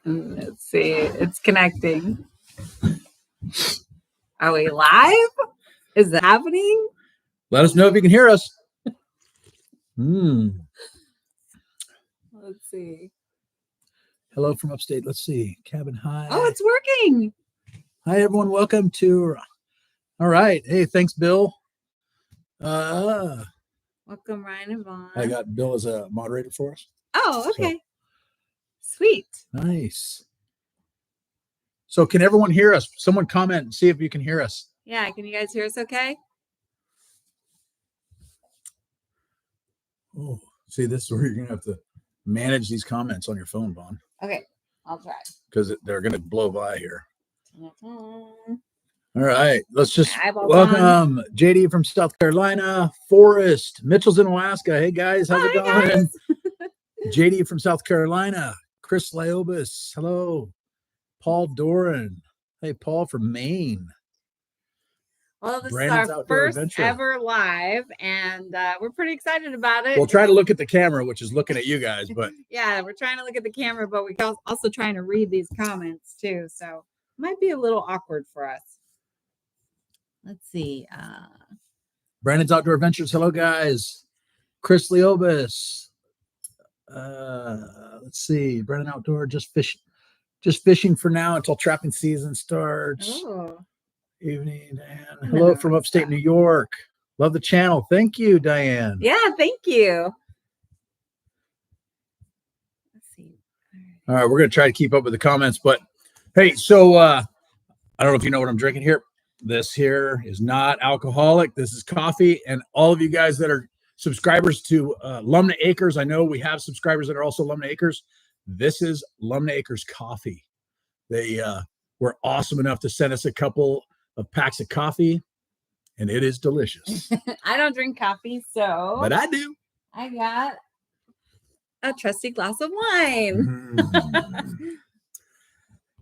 Let's see. It's connecting. Are we live? Is that happening? Let us know if you can hear us. Let's see. Hello from upstate. Let's see. Cabin High. Oh, it's working. Hi, everyone. Welcome to. All right. Hey, thanks, Bill. Welcome, Ryan and Vaughn. I got Bill as a moderator for us. Oh, okay. Sweet. Nice. So can everyone hear us? Someone comment and see if you can hear us. Yeah. Can you guys hear us okay? Oh, see, this is where you're going to have to manage these comments on your phone, Vaughn. Okay. I'll try. Because they're going to blow by here. All right. Let's just welcome JD from South Carolina, Forrest, Mitchell's in Alaska. Hey, guys. How's it going? Guys. JD from South Carolina, Chris Lyobis. Hello. Paul Doran. Hey, Paul from Maine. Well, this Brandon's is our first ever live, and we're pretty excited about it. We'll try to look at the camera, which is looking at you guys, but yeah, we're trying to look at the camera, but we're also trying to read these comments too, so it might be a little awkward for us. Let's see. Brandon's Outdoor Adventures. Hello, guys. Chris Lyobis. Let's see. Brandon Outdoor, just fishing for now until trapping season starts. Oh. Evening, Diane. Hello from upstate New York. Love the channel. Thank you, Diane. Yeah, thank you. Let's see. All right, we're going to try to keep up with the comments, but hey, so I don't know if you know what I'm drinking here. This here is not alcoholic. This is coffee, and all of you guys that are subscribers to Lumna Acres, I know we have subscribers that are also Lumna Acres. This is Lumna Acres coffee. They were awesome enough to send us a couple of packs of coffee, and it is delicious. I don't drink coffee, but I do. I got a trusty glass of wine.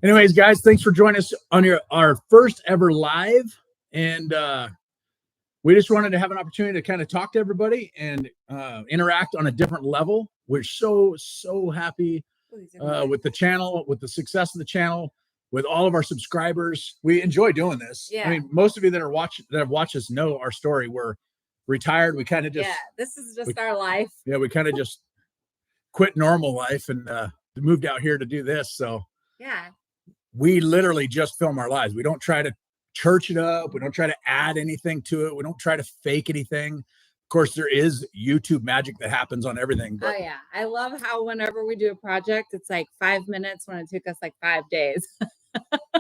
Anyways, guys, thanks for joining us on our first ever live, and we just wanted to have an opportunity to kind of talk to everybody and interact on a different level. We're so happy with the channel, with the success of the channel, with all of our subscribers. We enjoy doing this. Yeah. I mean, most of you that have watched us know our story. We're retired. We kind of just this is just our life. Yeah, we kind of just quit normal life and moved out here to do this. So yeah, we literally just film our lives. We don't try to church it up. We don't try to add anything to it. We don't try to fake anything. Of course, there is YouTube magic that happens on everything. But... Oh yeah, I love how whenever we do a project, it's like 5 minutes when it took us like 5 days.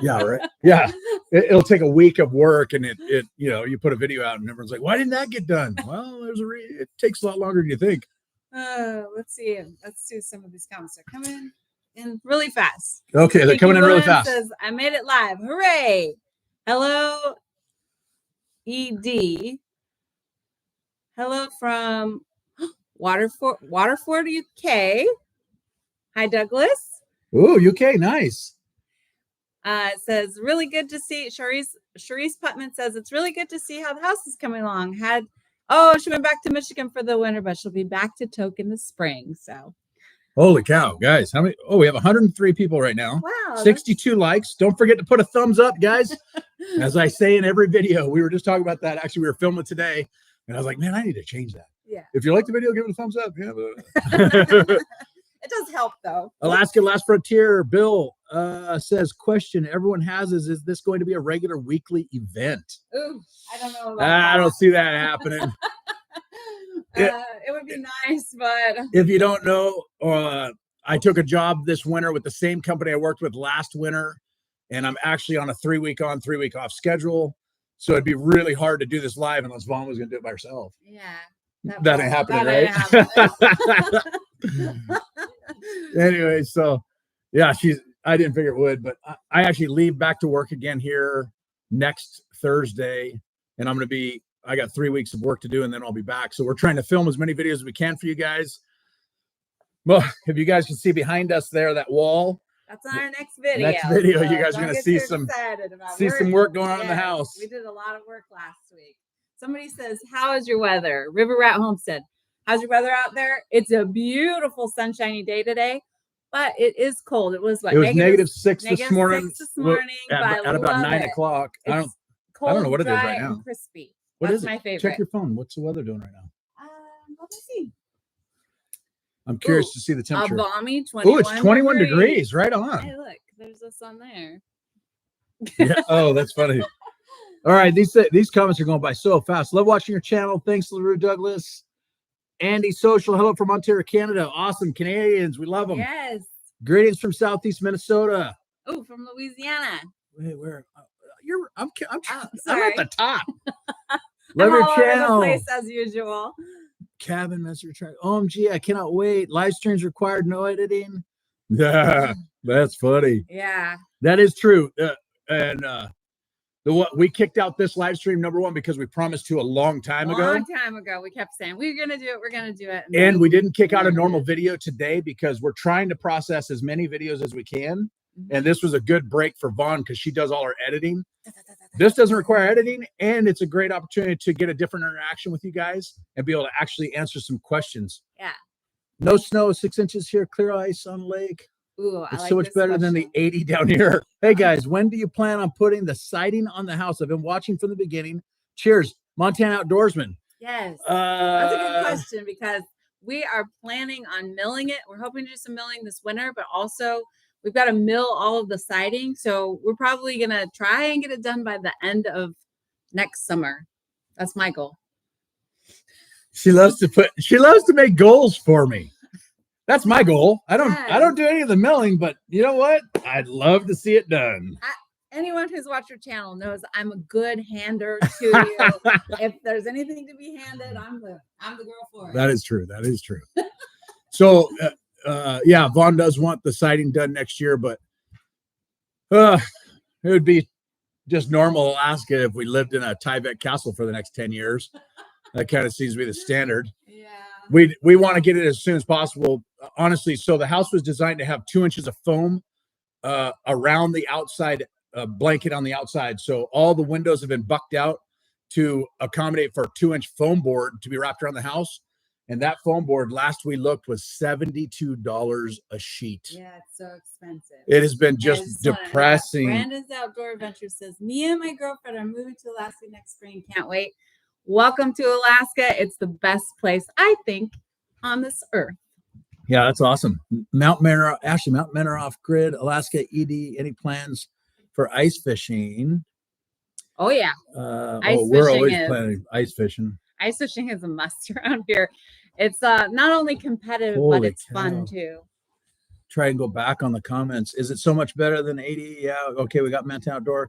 Yeah, right. Yeah, it'll take a week of work, and it you put a video out, and everyone's like, "Why didn't that get done?" Well, it takes a lot longer than you think. Let's see. Let's do some of these comments. They're coming in really fast. Okay, they're coming in really fast. Says, I made it live. Hooray! Hello, ED. Hello from Waterford, UK. Hi, Douglas. Oh, UK, nice. It says, really good to see. Charisse Putman says, it's really good to see how the house is coming along. She went back to Michigan for the winter, but she'll be back to Tok in the spring. So, holy cow, guys. How many? Oh, we have 103 people right now. Wow. 62 likes. Don't forget to put a thumbs up, guys. As I say in every video, we were just talking about that. Actually, we were filming today, and I was like, man, I need to change that. Yeah. If you like the video, give it a thumbs up. Yeah, but... It does help, though. Alaska Last Frontier, Bill says, question everyone has is this going to be a regular weekly event? Ooh, I don't know. I don't see that happening. It would be nice, but... If you don't know, I took a job this winter with the same company I worked with last winter, and I'm actually on a 3-week on, 3-week off schedule. So it'd be really hard to do this live unless Vaughn was going to do it by herself. Yeah. That ain't happening, right? Anyway, so yeah, I didn't figure it would, but I actually leave back to work again here next Thursday, and I got 3 weeks of work to do, and then I'll be back. So we're trying to film as many videos as we can for you guys. Well, if you guys can see behind us there, that wall. That's on our next video. So you guys are going to see some work going on in the house. We did a lot of work last week. Somebody says, how is your weather? River Rat Homestead. How's your weather out there? It's a beautiful sunshiny day today, but it is cold. It was what? It was -6 this -6 morning. this morning, but I At about love 9 it. o'clock. It's I don't know cold, what it is dry, right now. and crispy. What That's is it? my favorite. Check your phone. What's the weather doing right now? Let me see. I'm curious to see the A temperature. balmy 21. Oh, it's 21 degrees. Right on. Hey, look, there's a sun there. Yeah. Oh, that's funny. All right, these comments are going by so fast. Love watching your channel. Thanks, LaRue Douglas. Andy Social, hello from Ontario, Canada. Awesome Canadians. We love them. Yes. Greetings from Southeast Minnesota. Oh, from Louisiana. Wait, where? I'm at sorry. the top. I'm Love your all over the channel. place as usual. Cabin Messenger Track. OMG, I cannot wait. Live streams required, no editing. Yeah, that's funny. Yeah. That is true. We kicked out this live stream, number one, because we promised to a long time ago. Long time ago, we kept saying we're gonna do it. We're gonna do it, And we didn't kick out a normal video today because we're trying to process as many videos as we can. And this was a good break for Vaughn because she does all her editing. This doesn't require editing, and it's a great opportunity to get a different interaction with you guys and be able to actually answer some questions. Yeah. No snow, 6 inches here, clear ice on lake. Ooh, it's so much better than the 80 down here. Hey guys, when do you plan on putting the siding on the house? I've been watching from the beginning. Cheers, Montana Outdoorsman. Yes, that's a good question because we are planning on milling it. We're hoping to do some milling this winter, but also we've got to mill all of the siding. So we're probably gonna try and get it done by the end of next summer. That's my goal. She loves to make goals for me. That's my goal. I don't do any of the milling, but you know what? I'd love to see it done. Anyone who's watched your channel knows I'm a good hander to you. If there's anything to be handed, I'm the girl for it. That is true. That is true. So yeah, Vaughn does want the siding done next year, but it would be just normal Alaska if we lived in a Tyvek castle for the next 10 years. That kind of seems to be the standard. Yeah. We want to get it as soon as possible. Honestly, so the house was designed to have 2 inches of foam around the outside blanket on the outside. So all the windows have been bucked out to accommodate for a 2-inch foam board to be wrapped around the house. And that foam board, last we looked, was $72 a sheet. Yeah, it's so expensive. It has been just depressing. Brandon's Outdoor Adventure says, me and my girlfriend are moving to Alaska next spring. Can't wait. Welcome to Alaska. It's the best place, I think, on this earth. Yeah, that's awesome. Mount Manor off grid, Alaska ED. Any plans for ice fishing? Oh yeah. We're always planning ice fishing. Ice fishing is a must around here. It's not only competitive, but it's fun too. Try and go back on the comments. Is it so much better than 80? Yeah. Okay, we got Mountain Outdoor.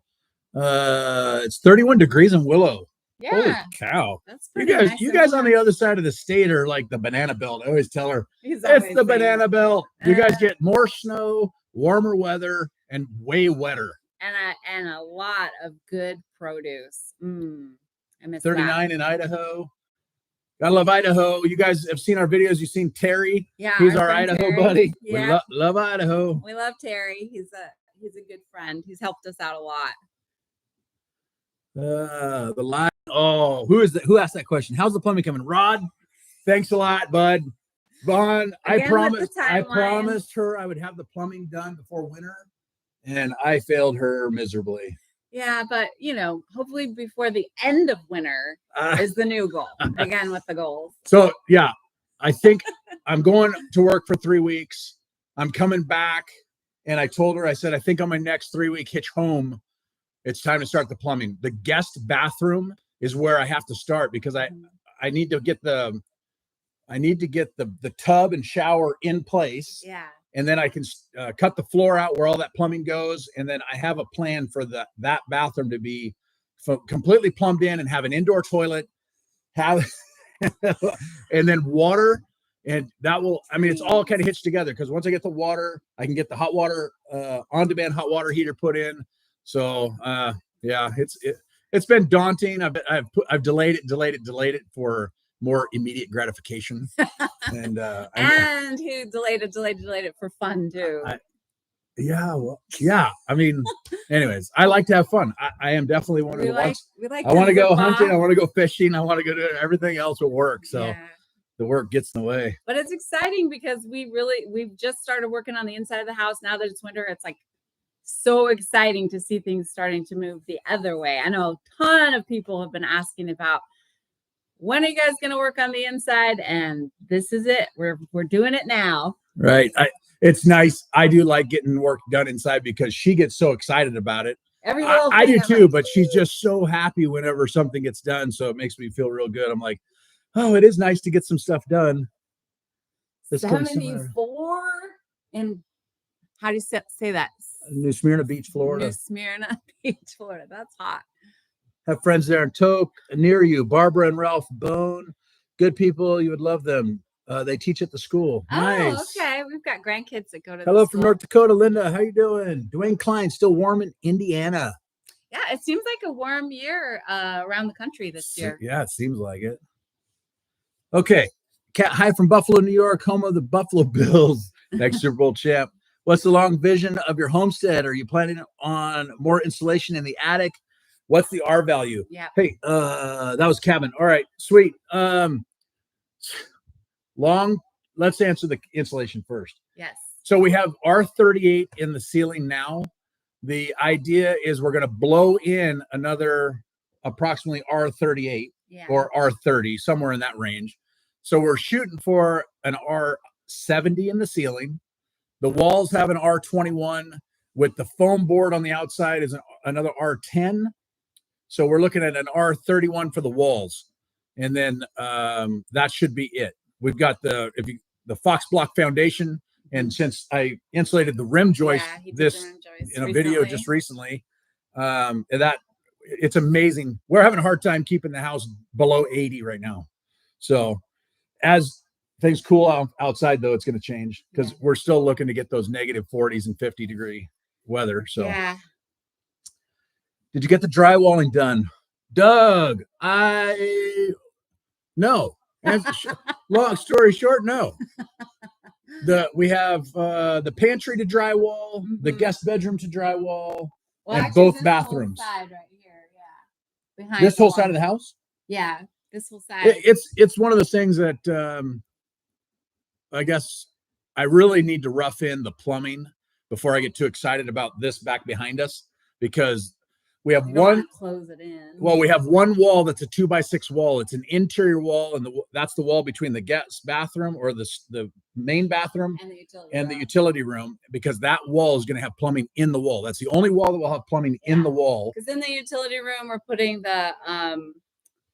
It's 31 degrees in Willow. Yeah. Holy cow. That's pretty nice. You guys on the other side of the state are like the banana belt. I always tell her it's the banana belt. You guys get more snow, warmer weather, and way wetter. And a lot of good produce. I miss 39 in Idaho. Gotta love Idaho. You guys have seen our videos. You've seen Terry. Yeah, he's our Idaho buddy. Yeah. We love Idaho. We love Terry. He's a good friend. He's helped us out a lot. The line. Oh, who asked that question? How's the plumbing coming? Rod, thanks a lot, bud. Vaughn, I promised her I would have the plumbing done before winter, and I failed her miserably. Yeah, but hopefully before the end of winter is the new goal. Again with the goals. So yeah, I think I'm going to work for 3 weeks. I'm coming back, and I told her, I said, I think on my next 3-week hitch home, it's time to start the plumbing. The guest bathroom is where I have to start because I need to get the tub and shower in place. Yeah. And then I can cut the floor out where all that plumbing goes. And then I have a plan for that bathroom to be completely plumbed in and have an indoor toilet, and then water. And that will, it's all kind of hitched together because once I get the water, I can get the hot water, on-demand hot water heater put in. So yeah, it's been daunting. I've delayed it for more immediate gratification. And who delayed it for fun too. Anyways, I like to have fun. I am definitely one of the ones. We like I want to go hunting. I want to go fishing. I want to go do everything else at work. So the work gets in the way. But it's exciting because we've just started working on the inside of the house. Now that it's winter, it's like so exciting to see things starting to move the other way. I know a ton of people have been asking about, when are you guys going to work on the inside? And this is it. We're doing it now. Right. It's nice. I do like getting work done inside because she gets so excited about it. I do too, but she's just so happy whenever something gets done. So it makes me feel real good. I'm like, oh, it is nice to get some stuff done. 74 in, how do you say that? New Smyrna Beach, Florida. New Smyrna Beach, Florida. That's hot. Have friends there in Toke near you. Barbara and Ralph Bone. Good people. You would love them. They teach at the school. Nice. Oh, okay. We've got grandkids that go to Hello from North Dakota, Linda. How you doing? Dwayne Klein, still warm in Indiana. Yeah, it seems like a warm year around the country this year. Yeah, it seems like it. Okay. Cat, hi from Buffalo, New York, home of the Buffalo Bills, next Super Bowl champ. What's the long vision of your homestead? Are you planning on more insulation in the attic? What's the R value? Yeah. Hey, that was cabin. All right, sweet. Let's answer the insulation first. Yes. So we have R38 in the ceiling now. The idea is we're going to blow in another approximately R38 or R30, somewhere in that range. So we're shooting for an R70 in the ceiling. The walls have an R21 with the foam board on the outside is another R10. So we're looking at an R31 for the walls. And then that should be it. We've got the Fox Block foundation, and since I insulated the rim joist in a video just recently, that it's amazing. We're having a hard time keeping the house below 80 right now. So as things cool outside, though, it's going to change because we're still looking to get those negative 40s and 50-degree weather. So did you get the drywalling done, Doug? No. Long story short, no. We have the pantry to drywall, the guest bedroom to drywall, and both bathrooms. Side right here, behind this whole side of the house. Yeah, this whole side. It's one of those things that I guess I really need to rough in the plumbing before I get too excited about this back behind us, because we have close it in. Well, we have one wall that's a 2x6 wall. It's an interior wall, and that's the wall between the guest bathroom or the main bathroom and the utility room, because that wall is going to have plumbing in the wall. That's the only wall that will have plumbing in the wall. Because in the utility room, we're putting the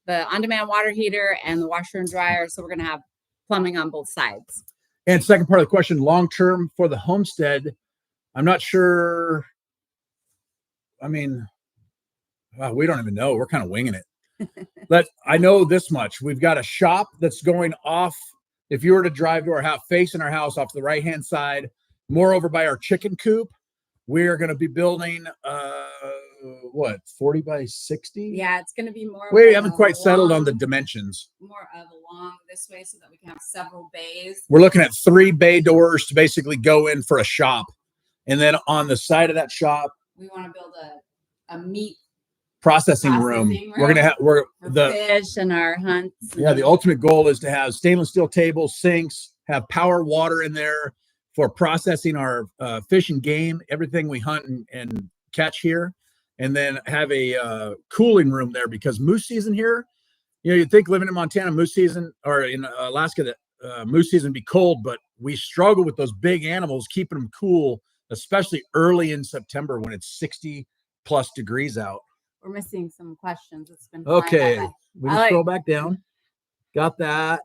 on-demand water heater and the washer and dryer, so we're going to have plumbing on both sides. And second part of the question, long term for the homestead, I'm not sure. I mean, we don't even know. We're kind of winging it. But I know this much. We've got a shop that's going off. If you were to drive to our house, facing our house off the right-hand side, more over by our chicken coop, we're going to be building, 40 by 60? Yeah, it's going to be more. We haven't quite settled on the dimensions. More of along this way so that we can have several bays. We're looking at 3 bay doors to basically go in for a shop. And then on the side of that shop, we want to build a meat processing room. We're gonna have the fish and our hunts. Yeah, the ultimate goal is to have stainless steel tables, sinks, have power water in there for processing our fish and game, everything we hunt and catch here, and then have a cooling room there, because moose season here. You know, you'd think living in Montana, moose season, or in Alaska, that moose season be cold, but we struggle with those big animals, keeping them cool, especially early in September when it's 60+ degrees out. We're missing some questions. It's been okay. We can scroll back down. Got that.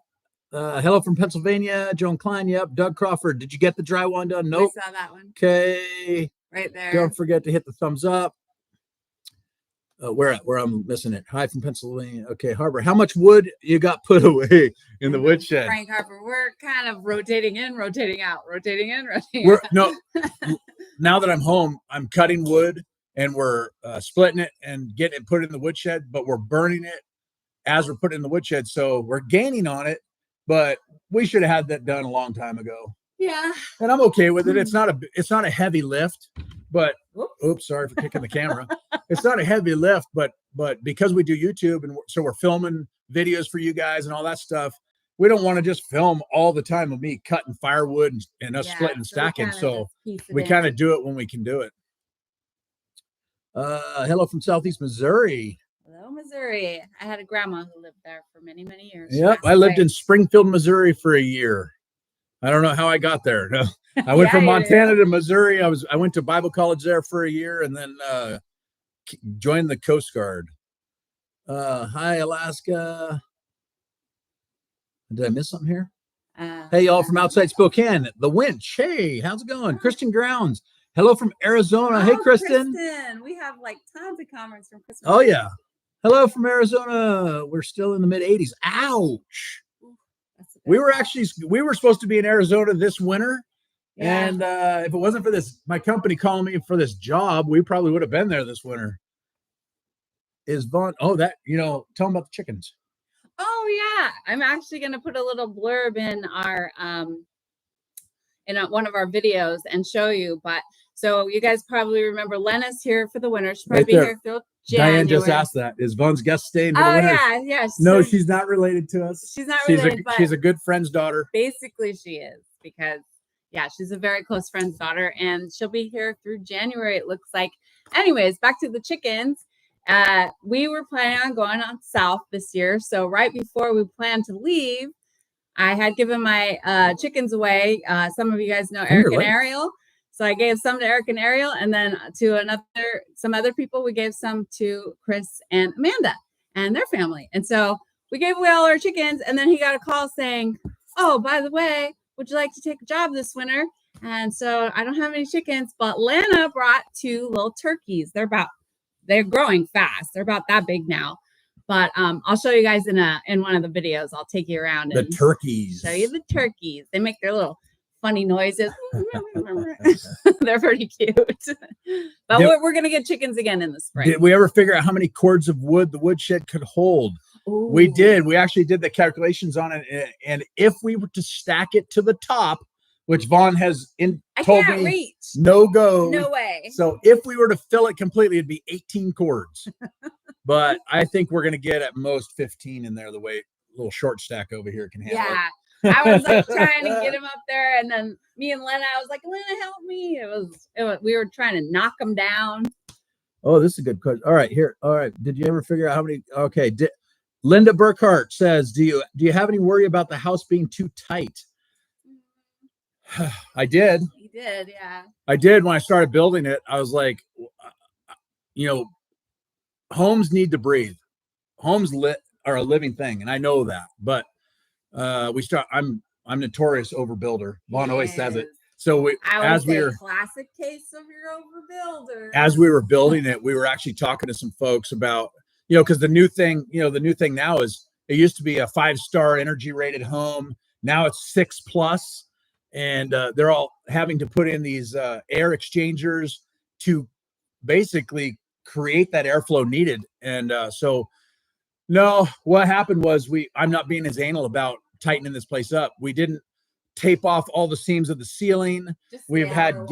Hello from Pennsylvania, Joan Klein. Yep. Doug Crawford. Did you get the drywall done? Nope. I saw that one. Okay. Right there. Don't forget to hit the thumbs up. Where I'm missing it. Hi from Pennsylvania. Okay, Harbor. How much wood you got put away in the woodshed? Frank Harper. We're kind of rotating in, rotating out, rotating in, rotating out. No. Now that I'm home, I'm cutting wood. And we're splitting it and getting it put in the woodshed, but we're burning it as we're putting it in the woodshed. So we're gaining on it, but we should have had that done a long time ago. Yeah. And I'm okay with it. It's not a heavy lift, but oops, sorry for kicking the camera. It's not a heavy lift, but because we do YouTube, and so we're filming videos for you guys and all that stuff, we don't want to just film all the time of me cutting firewood and us splitting and stacking. So we kind of do it when we can do it. Hello from Southeast Missouri. Hello, Missouri. I had a grandma who lived there for many, many years. Yep, I lived in Springfield, Missouri for a year. I don't know how I got there. No, I went from Montana to Missouri. I went to Bible college there for a year and then joined the Coast Guard. Hi, Alaska. Did I miss something here? Hey, y'all from outside Spokane, the Winch. Hey, how's it going? Christian Grounds. Hello from Arizona. Hey, Kristen. We have like tons of comments from Kristen. Oh, yeah. Hello from Arizona. We're still in the mid 80s. Ouch. We were supposed to be in Arizona this winter. Yeah. And if it wasn't for my company calling me for this job, we probably would have been there this winter. Is Vaughn? Oh, tell them about the chickens. Oh yeah, I'm actually going to put a little blurb in our one of our videos and show you. But so you guys probably remember Lena's here for the winter. She'll probably be here till January. Diane just asked that. Is Vaughn's guest staying for the winter? Yeah. No, she's not related to us. She's not related. She's a good friend's daughter. Basically, she is because she's a very close friend's daughter, and she'll be here through January. It looks like. Anyways, back to the chickens. We were planning on going on south this year. So right before we planned to leave, I had given my chickens away. Some of you guys know Eric and Ariel. So I gave some to Eric and Ariel, and then to some other people, we gave some to Chris and Amanda and their family. And so we gave away all our chickens, and then he got a call saying, oh, by the way, would you like to take a job this winter? And so I don't have any chickens, but Lana brought 2 little turkeys. They're growing fast. They're about that big now. But I'll show you guys in one of the videos. I'll take you around and the turkeys. Show you the turkeys. They make their little funny noises. They're pretty cute. But we're going to get chickens again in the spring. Did we ever figure out how many cords of wood the woodshed could hold? Ooh. We did. We actually did the calculations on it. And if we were to stack it to the top, which Vaughn has told me reach. No go. No way. So if we were to fill it completely, it'd be 18 cords. But I think we're going to get at most 15 in there, the way a little short stack over here can handle it. Yeah. I was like trying to get him up there. And then me and Lena, I was like, Lena, help me. It was we were trying to knock them down. Oh, this is a good question. All right, here. All right. Did you ever figure out how many? Okay. Linda Burkhart says, do you have any worry about the house being too tight? I did. You did, yeah. I did. When I started building it, I was like, homes need to breathe. Homes are a living thing, and I know that. But I'm notorious overbuilder. Vaughn always says it. So classic case of your overbuilder. As we were building it, we were actually talking to some folks about, because the new thing now is it used to be a 5-star energy rated home. Now it's 6+. And they're all having to put in these air exchangers to basically create that airflow needed. And so, no, what happened was I'm not being as anal about tightening this place up. We didn't tape off all the seams of the ceiling. We've had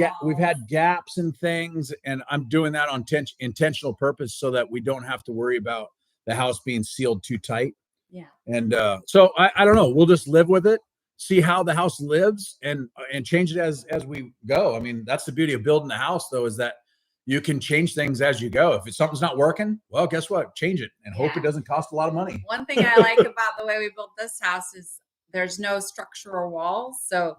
gaps and things, and I'm doing that on intentional purpose so that we don't have to worry about the house being sealed too tight. Yeah. And so I don't know. We'll just live with it. See how the house lives and change it as we go. I mean, that's the beauty of building a house, though, is that you can change things as you go. If something's not working, well, guess what? Change it and hope it doesn't cost a lot of money. One thing I like about the way we built this house is there's no structural walls. So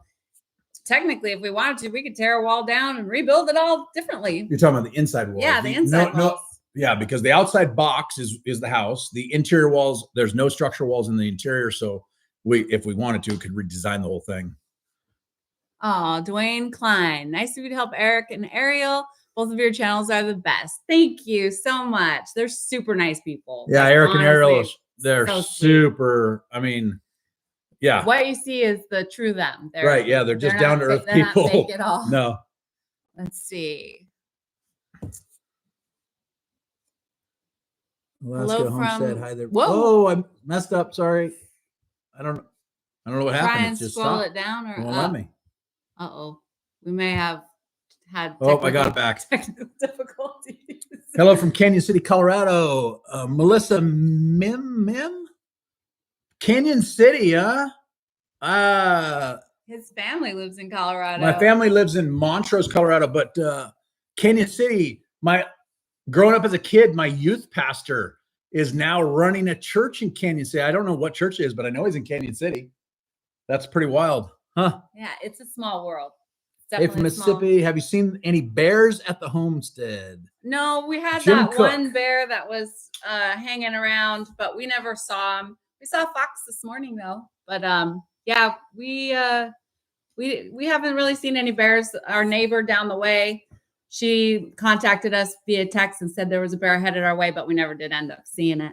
technically, if we wanted to, we could tear a wall down and rebuild it all differently. You're talking about the inside walls. Yeah, the inside walls. Yeah, because the outside box is the house. The interior walls, there's no structural walls in the interior, so if we wanted to, could redesign the whole thing. Oh, Dwayne Klein. Nice of you to help Eric and Ariel. Both of your channels are the best. Thank you so much. They're super nice people. Yeah, Eric and Ariel, they're so super. I mean, yeah. What you see is the true them. Right. Yeah, they're just down to earth people. Not fake at all. No. Let's see. Alaska Homestead. Hi there. Whoa. Oh, I messed up. Sorry. I don't know what happened. Try and scroll it down or won't let me. We may have had I got it back. Technical difficulties. Hello from Canyon City, Colorado. Melissa Mim. Canyon City, huh? His family lives in Colorado. My family lives in Montrose, Colorado, but Canyon City, growing up as a kid, my youth pastor is now running a church in Canyon City. I don't know what church it is, but I know he's in Canyon City. That's pretty wild, huh? Yeah, it's a small world. Hey, from Mississippi, have you seen any bears at the homestead? No, we had Jim that Cook. one bear that was hanging around, but we never saw him. We saw a fox this morning though. But yeah, we haven't really seen any bears. Our neighbor down the way, she contacted us via text and said there was a bear headed our way, but we never did end up seeing it.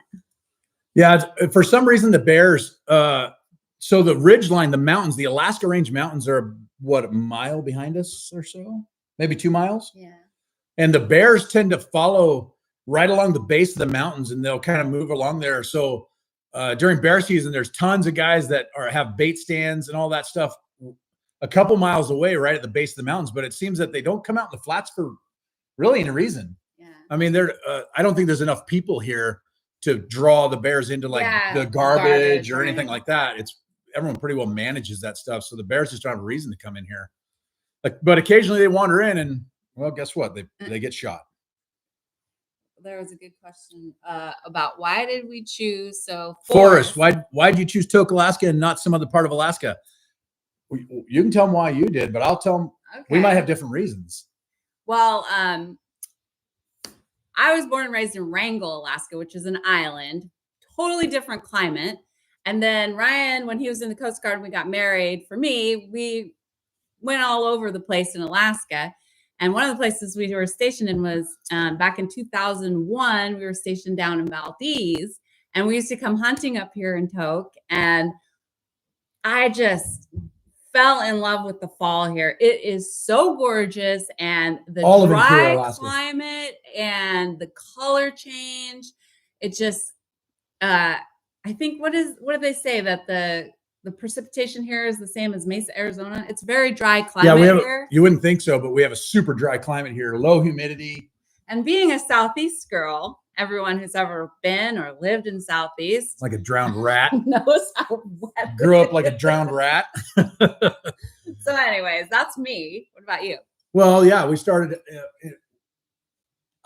Yeah, for some reason the bears. So the ridge line, the mountains, the Alaska Range Mountains are what, a mile behind us or so, maybe 2 miles. Yeah. And the bears tend to follow right along the base of the mountains, and they'll kind of move along there. So during bear season, there's tons of guys that have bait stands and all that stuff a couple miles away, right at the base of the mountains. But it seems that they don't come out in the flats for really any reason. Yeah. I mean, I don't think there's enough people here to draw the bears into like the garbage or anything like that. Everyone pretty well manages that stuff. So the bears just don't have a reason to come in here. But occasionally they wander in, and well, guess what? They get shot. There was a good question about why did we choose Forest. Why did you choose Tok, Alaska, and not some other part of Alaska? You can tell them why you did, but I'll tell them we might have different reasons. Well, I was born and raised in Wrangell, Alaska, which is an island, totally different climate. And then Ryan, when he was in the Coast Guard and we got married, for me, we went all over the place in Alaska. And one of the places we were stationed in was back in 2001, we were stationed down in Valdez. And we used to come hunting up here in Tok. And I just fell in love with the fall here. It is so gorgeous, and the dry climate and the color change. It just, I think what do they say, that the precipitation here is the same as Mesa, Arizona? It's very dry climate here. You wouldn't think so, but we have a super dry climate here, low humidity. And being a Southeast girl, everyone who's ever been or lived in Southeast, like a drowned rat, knows how wet. Grew up like a drowned rat. So anyways, that's me. What about you? Well, yeah, we started.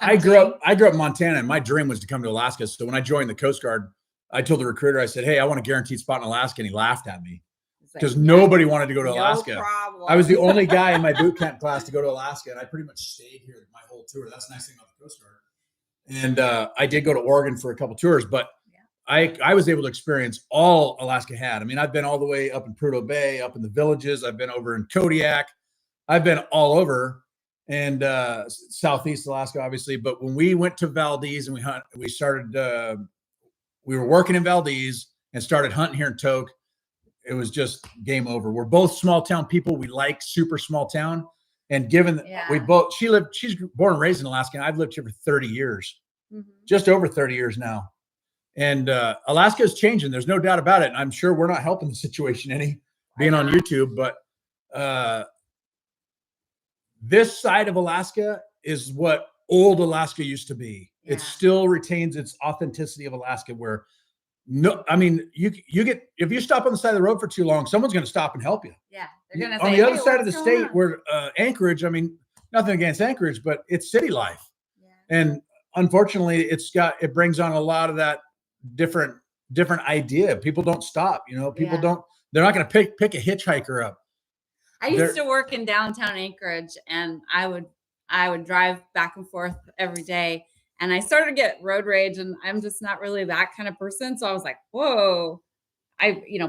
I grew up in Montana, and my dream was to come to Alaska. So when I joined the Coast Guard, I told the recruiter, I said, "Hey, I want a guaranteed spot in Alaska," and he laughed at me because nobody wanted to go to Alaska. Problem. I was the only guy in my boot camp class to go to Alaska, and I pretty much stayed here my whole tour. That's the nice thing about the Coast Guard. And I did go to Oregon for a couple tours, but I was able to experience all Alaska had. I mean, I've been all the way up in Prudhoe Bay, up in the villages. I've been over in Kodiak. I've been all over, and Southeast Alaska, obviously. But when we went to Valdez and we started, we were working in Valdez and started hunting here in Tok. It was just game over. We're both small town people. We like super small town. And given that she's born and raised in Alaska, and I've lived here for 30 years, just over 30 years now. And Alaska is changing. There's no doubt about it. And I'm sure we're not helping the situation any being on YouTube, but this side of Alaska is what old Alaska used to be. Yeah. It still retains its authenticity of Alaska, where you get, if you stop on the side of the road for too long, someone's going to stop and help you. Yeah. They're going to on the other side of the state where Anchorage, I mean, nothing against Anchorage, but it's city life. Yeah. And unfortunately it brings on a lot of that different idea. People don't stop, they're not going to pick a hitchhiker up. I used to work in downtown Anchorage, and I would drive back and forth every day. And I started to get road rage, and I'm just not really that kind of person. So I was like, whoa,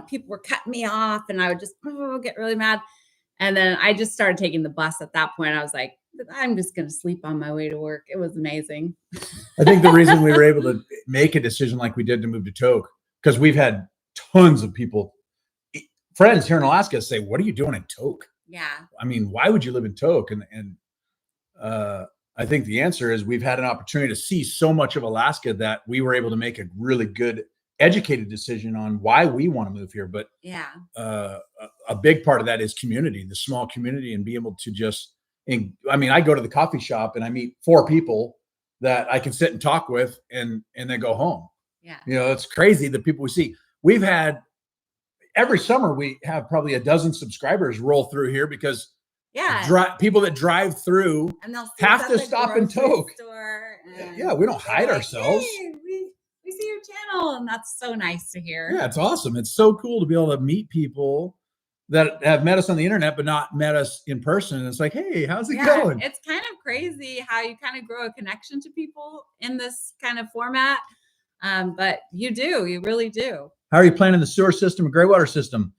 people were cutting me off, and I would just get really mad. And then I just started taking the bus at that point. I was like, I'm just going to sleep on my way to work. It was amazing. I think the reason we were able to make a decision like we did to move to Tok, because we've had tons of people, friends here in Alaska, say, what are you doing in Tok? Yeah. I mean, why would you live in Tok? And I think the answer is we've had an opportunity to see so much of Alaska that we were able to make a really good, educated decision on why we want to move here. But a big part of that is community, the small community, and be able to just, I go to the coffee shop and I meet 4 people that I can sit and talk with and then go home. Yeah. It's crazy, the people we see. we've had every summer we have probably a dozen subscribers roll through here because people that drive through and they'll have to stop and toke. Yeah, we don't hide like, ourselves. Hey, we see your channel, and that's so nice to hear. Yeah, it's awesome. It's so cool to be able to meet people that have met us on the internet but not met us in person. And it's like, hey, how's it going? It's kind of crazy how you kind of grow a connection to people in this kind of format. But you really do. How are you planning the sewer system and gray water system?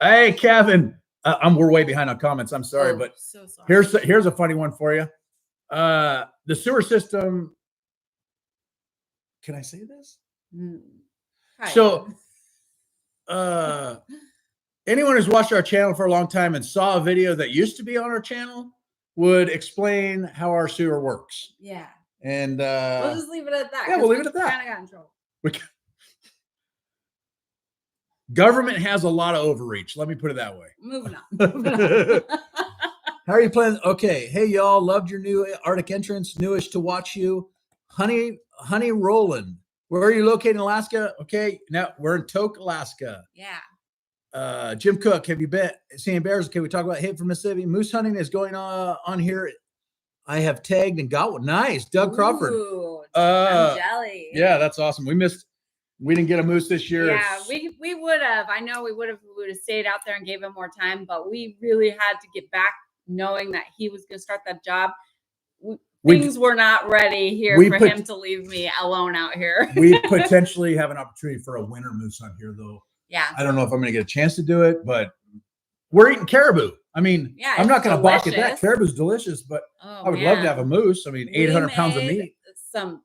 Hey, Kevin, we're way behind on comments. I'm sorry, but so sorry. Here's a funny one for you. The sewer system. Can I say this? So, anyone who's watched our channel for a long time and saw a video that used to be on our channel would explain how our sewer works. Yeah. And we'll just leave it at that. Yeah, we'll leave it at that. Kind of got in trouble. Government has a lot of overreach. Let me put it that way. Moving on. How are you planning? Okay. Hey, y'all. Loved your new Arctic entrance. Newish to watch you. Honey Roland. Where are you located in Alaska? Okay. Now we're in Tok, Alaska. Yeah. Jim Cook, have you been seeing bears? Okay. We talk about hate from Mississippi. Moose hunting is going on here. I have tagged and got one. Nice. Doug Crawford. I'm jelly. Yeah, that's awesome. We didn't get a moose this year. Yeah, we would have. I know we would have stayed out there and gave him more time, but we really had to get back knowing that he was going to start that job. Things were not ready here for him to leave me alone out here. We potentially have an opportunity for a winter moose hunt here, though. Yeah. I don't know if I'm going to get a chance to do it, but we're eating caribou. I mean, I'm not going to balk at that. Caribou's delicious, but I would love to have a moose. I mean, 800 pounds of meat. Some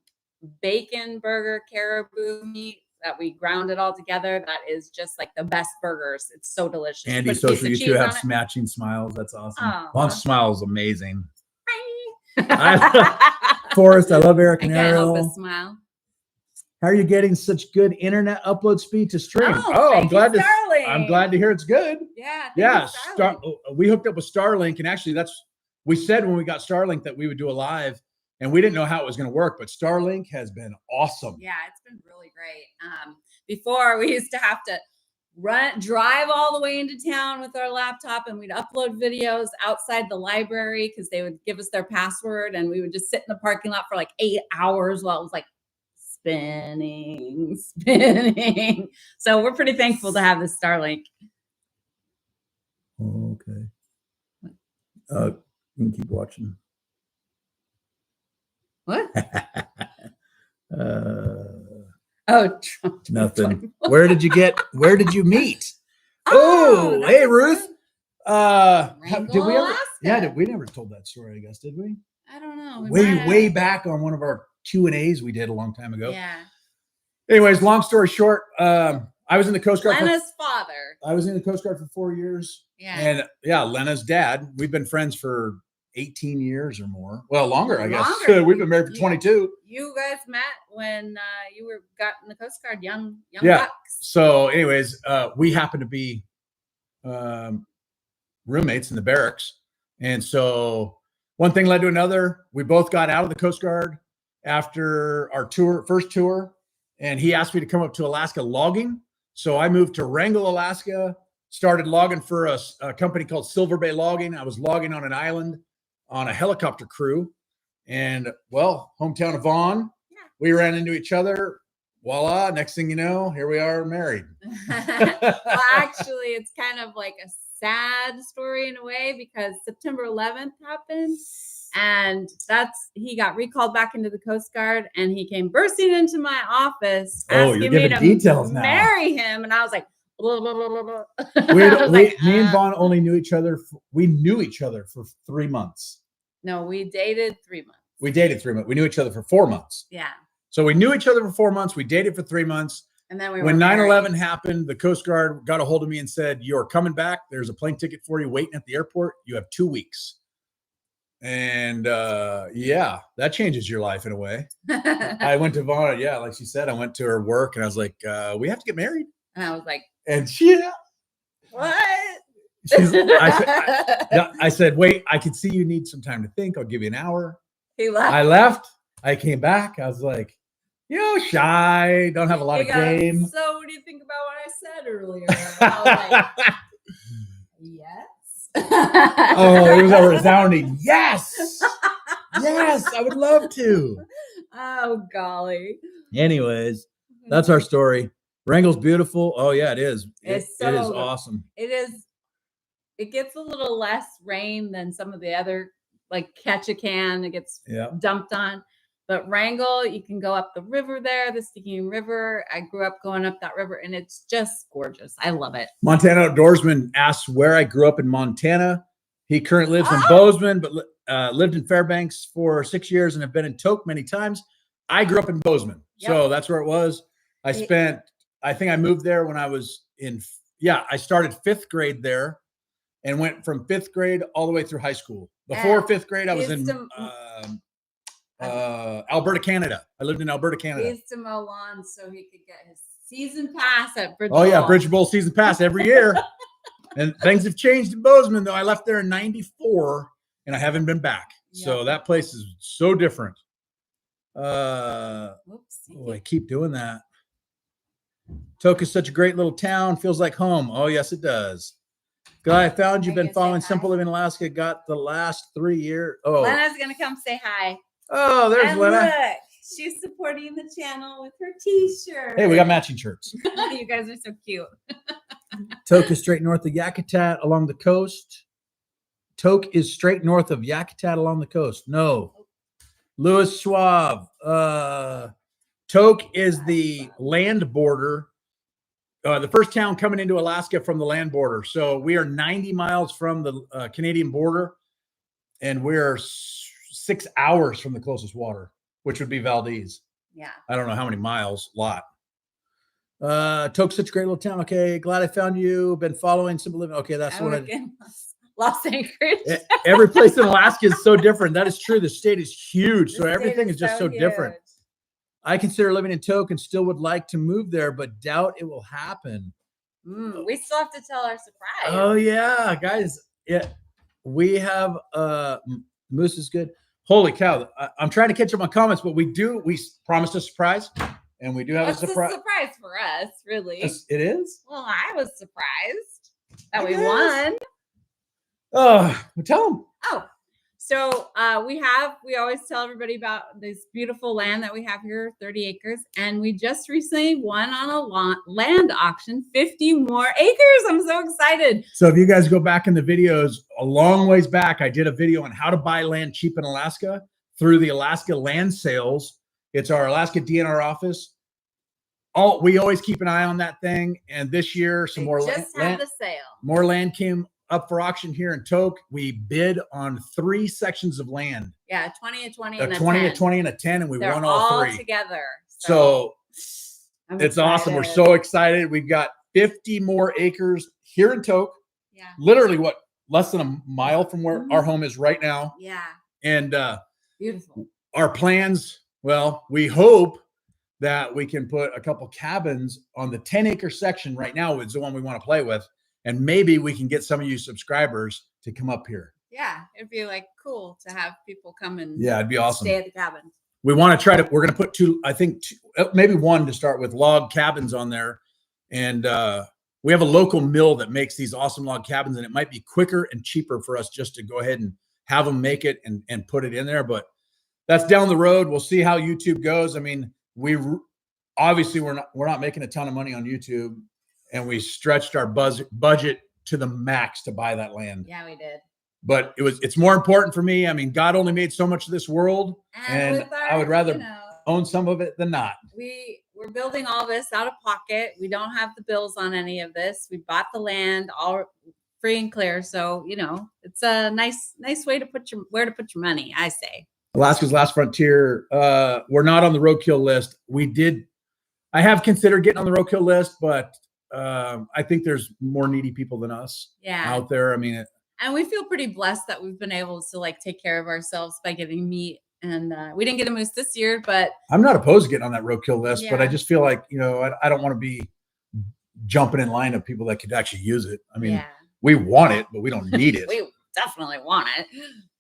bacon burger caribou meat that we ground it all together. That is just like the best burgers. It's so delicious. Andy, social, you two have matching smiles. That's awesome. Bunch smiles, amazing. Forrest, I love Eric and Ariel. Can't help but smile. How are you getting such good internet upload speed to stream? I'm glad to hear it's good. Yeah. We hooked up with Starlink, and actually we said when we got Starlink that we would do a live, and we didn't know how it was going to work, but Starlink has been awesome. Yeah, it's been really great. Before we used to have to drive all the way into town with our laptop, and we'd upload videos outside the library because they would give us their password, and we would just sit in the parking lot for like 8 hours while it was like spinning. So we're pretty thankful to have this Starlink. Okay. You can keep watching. What? Nothing. Where did you meet? Oh, hey, Ruth. Did we ever? Yeah, we never told that story, I guess, did we? I don't know. Way back on one of our Q&As we did a long time ago. Yeah. Anyways, long story short, I was in the Coast Guard. Lena's father. I was in the Coast Guard for 4 years. Yeah. And yeah, Lena's dad. We've been friends for 18 years or more. Well, longer, I guess. We've been married for 22. You guys met when you got in the Coast Guard, young bucks. So anyways, we happened to be roommates in the barracks. And so one thing led to another. We both got out of the Coast Guard after our first tour. And he asked me to come up to Alaska logging. So I moved to Wrangell, Alaska, started logging for a company called Silver Bay Logging. I was logging on an island on a helicopter crew. And, well, hometown of Vaughan, we ran into each other. Voila, next thing you know, here we are married. Well, actually, it's kind of like a sad story in a way because September 11th happened. And he got recalled back into the Coast Guard, and he came bursting into my office asking me to marry him. And I was like, blah, blah, blah, blah, blah. Me and Vaughn only knew each other. We knew each other for 3 months. No, we dated 3 months. We dated 3 months. We knew each other for 4 months. Yeah. So we knew each other for 4 months. We dated for 3 months. And then when 9/11 happened, the Coast Guard got a hold of me and said, "You're coming back. There's a plane ticket for you waiting at the airport. You have 2 weeks." And yeah, that changes your life in a way. I went to Vaughn. Yeah, like she said, I went to her work and I was like, we have to get married. And I was like, and she, what? I said, wait, I can see you need some time to think. I'll give you an hour. He left. I left. I came back. I was like, shy, don't have a lot of game. So do you think about what I said earlier? And I was like, yes. Oh, it was a resounding yes. Yes, I would love to. Oh, golly. Anyways, that's our story. Wrangell's beautiful. Oh, yeah, it is. It is awesome. It is. It gets a little less rain than some of the other, like Ketchikan. It gets dumped on. But Wrangell, you can go up the river there, the Stinking River. I grew up going up that river, and it's just gorgeous. I love it. Montana Outdoorsman asks where I grew up in Montana. He currently lives in Bozeman, but lived in Fairbanks for 6 years and have been in Tok many times. I grew up in Bozeman, so that's where it was. I think I moved there when I was I started 5th grade there and went from 5th grade all the way through high school. Before 5th grade, I was in Alberta, Canada. I lived in Alberta, Canada. He used to mow lawns so he could get his season pass at Bridge Bowl. Oh, yeah, Bridge Bowl season pass every year. And things have changed in Bozeman, though. I left there in 94, and I haven't been back. Yeah. So that place is so different. I keep doing that. Tok is such a great little town. Feels like home. Oh, yes, it does. Glad I found you. Been following Simple Living Alaska. Got the last 3 years. Oh, Lena's going to come say hi. Oh, there's Lena. Look, she's supporting the channel with her t-shirt. Hey, we got matching shirts. You guys are so cute. Tok is straight north of Yakutat along the coast. Tok is straight north of Yakutat along the coast. No. Louis Schwab. Tok is the land border. The first town coming into Alaska from the land border. So we are 90 miles from the Canadian border, and we're 6 hours from the closest water, which would be Valdez. Yeah. I don't know how many miles, lot. Tok's such a great little town. Okay. Glad I found you. Been following Simple Living. Okay. That's what Los Anchorage. Every place in Alaska is so different. That is true. The state is huge. So everything is just so different. I consider living in Tok and still would like to move there, but doubt it will happen. We still have to tell our surprise. Oh, yeah, guys. Yeah. We have Moose is good. Holy cow. I'm trying to catch up on comments, but we promised a surprise, and we do have a surprise. A surprise for us, really. It is? Well, I was surprised that we won. Oh, tell them. Oh, so we always tell everybody about this beautiful land that we have here, 30 acres. And we just recently won on a land auction, 50 more acres. I'm so excited. So if you guys go back in the videos, a long ways back, I did a video on how to buy land cheap in Alaska through the Alaska Land Sales. It's our Alaska DNR office. We always keep an eye on that thing. And this year, more land came up for auction here in Tok. We bid on 3 sections of land. Yeah, 20, a 20, and a 20, 10. A 20, and a 10, and They're won all 3 together. So it's awesome. We're so excited. We've got 50 more acres here in Tok. Yeah. Literally, less than a mile from where our home is right now. Yeah. And beautiful. Our plans, well, we hope that we can put a couple cabins on the 10-acre section right now. Is the one we want to play with. And maybe we can get some of you subscribers to come up here. Yeah, it'd be like cool to have people come and it'd be awesome. Stay at the cabin. We want to we're going to put 2, I think maybe 1 to start with, log cabins on there. And we have a local mill that makes these awesome log cabins, and it might be quicker and cheaper for us just to go ahead and have them make it and put it in there. But that's down the road. We'll see how YouTube goes. I mean, obviously we're not making a ton of money on YouTube. And we stretched our budget to the max to buy that land. Yeah, we did. But it's more important for me. I mean, God only made so much of this world, and I would rather own some of it than not. We're building all this out of pocket. We don't have the bills on any of this. We bought the land all free and clear. So, it's a nice way to put your money, I say. Alaska's Last Frontier. We're not on the roadkill list. I have considered getting on the roadkill list, but I think there's more needy people than us out there. I mean, and we feel pretty blessed that we've been able to take care of ourselves by getting meat. And we didn't get a moose this year, but I'm not opposed to getting on that roadkill list. But I just feel like, I don't want to be jumping in line of people that could actually use it. I mean, we want it, but we don't need it. We definitely want it.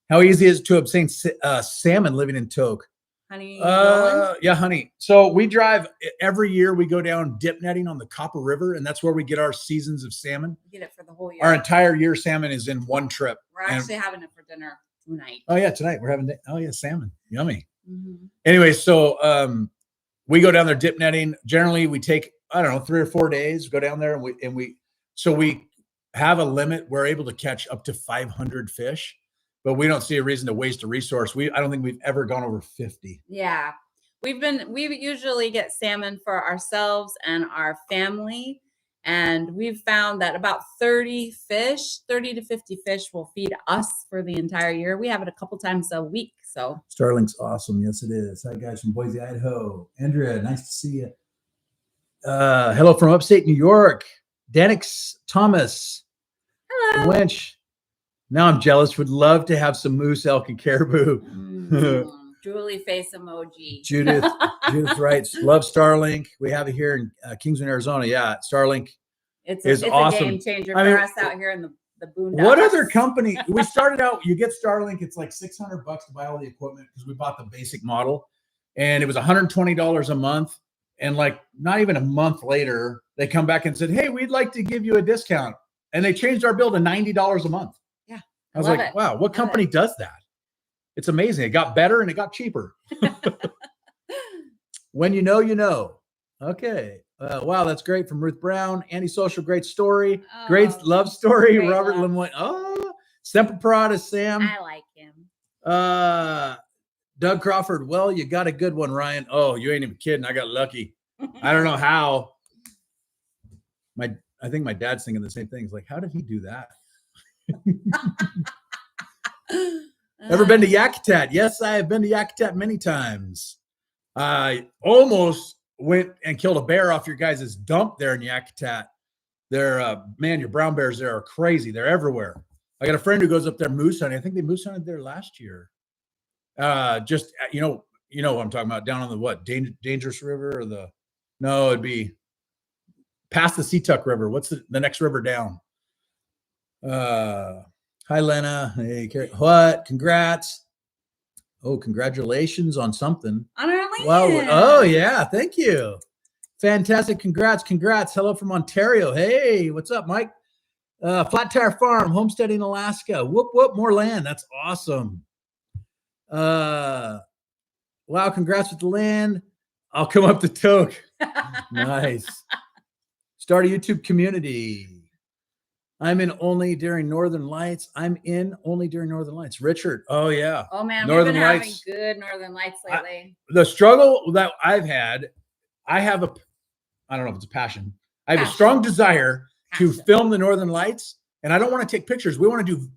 How easy is it to obtain salmon living in Tok? Honey Roland? Yeah, honey. So we drive every year. We go down dip netting on the Copper River, and that's where we get our seasons of salmon. Get it for the whole year. Our entire year salmon is in one trip. We're actually having it for dinner tonight. Oh yeah, tonight we're having. Oh yeah, salmon. Yummy. Anyway, so we go down there dip netting. Generally, we take, I don't know, 3 or 4 days. Go down there and we have a limit. We're able to catch up to 500 fish. But we don't see a reason to waste a resource. I don't think we've ever gone over 50. Yeah. We usually get salmon for ourselves and our family. And we've found that about 30 to 50 fish will feed us for the entire year. We have it a couple times a week. So Starlink's awesome. Yes, it is. Hi guys from Boise, Idaho. Andrea, nice to see you. Hello from upstate New York. Danix Thomas. hello. Wench. Now I'm jealous. Would love to have some moose, elk, and caribou. Julie face emoji. Judith writes, love Starlink. We have it here in Kingsman, Arizona. Yeah, Starlink is awesome. A game changer for us out here in the boondocks. What other company? We started out, you get Starlink. It's like $600 to buy all the equipment because we bought the basic model. And it was $120 a month. And like not even a month later, they come back and said, hey, we'd like to give you a discount. And they changed our bill to $90 a month. I was like, wow, what company does that? It's amazing. It got better and it got cheaper. When you know, you know. Okay. Wow, that's great from Ruth Brown. Antisocial, great story. Great love story. Great Robert love. Lemoyne. Oh, Semper Parada, Sam. I like him. Doug Crawford. Well, you got a good one, Ryan. Oh, you ain't even kidding. I got lucky. I don't know how. I think my dad's thinking the same thing. He's like, how did he do that? Ever been to Yakutat? Yes, I have been to Yakutat many times. I almost went and killed a bear off your guys' dump there in Yakutat. They're man, your brown bears there are crazy. They're everywhere. I got a friend who goes up there moose hunting. I think they moose hunted there last year. Just you know what I'm talking about, down on the Dangerous River, or it'd be past the Seatuck River. What's the next river down? Hi, Lena. Hey, what? Congrats. Oh, congratulations on something. On our land. Wow. Oh, yeah. Thank you. Fantastic. Congrats. Hello from Ontario. Hey, what's up, Mike? Flat Tire Farm, homesteading, Alaska. Whoop, whoop, more land. That's awesome. Wow. Congrats with the land. I'll come up to Toke. Nice. Start a YouTube community. I'm in only during Northern Lights. Richard. Oh, yeah. Oh, man. Northern we've been Lights. having good Northern Lights lately. The struggle that I have I don't know if it's a passion. I have a strong desire to film the Northern Lights, and I don't want to take pictures. We want to do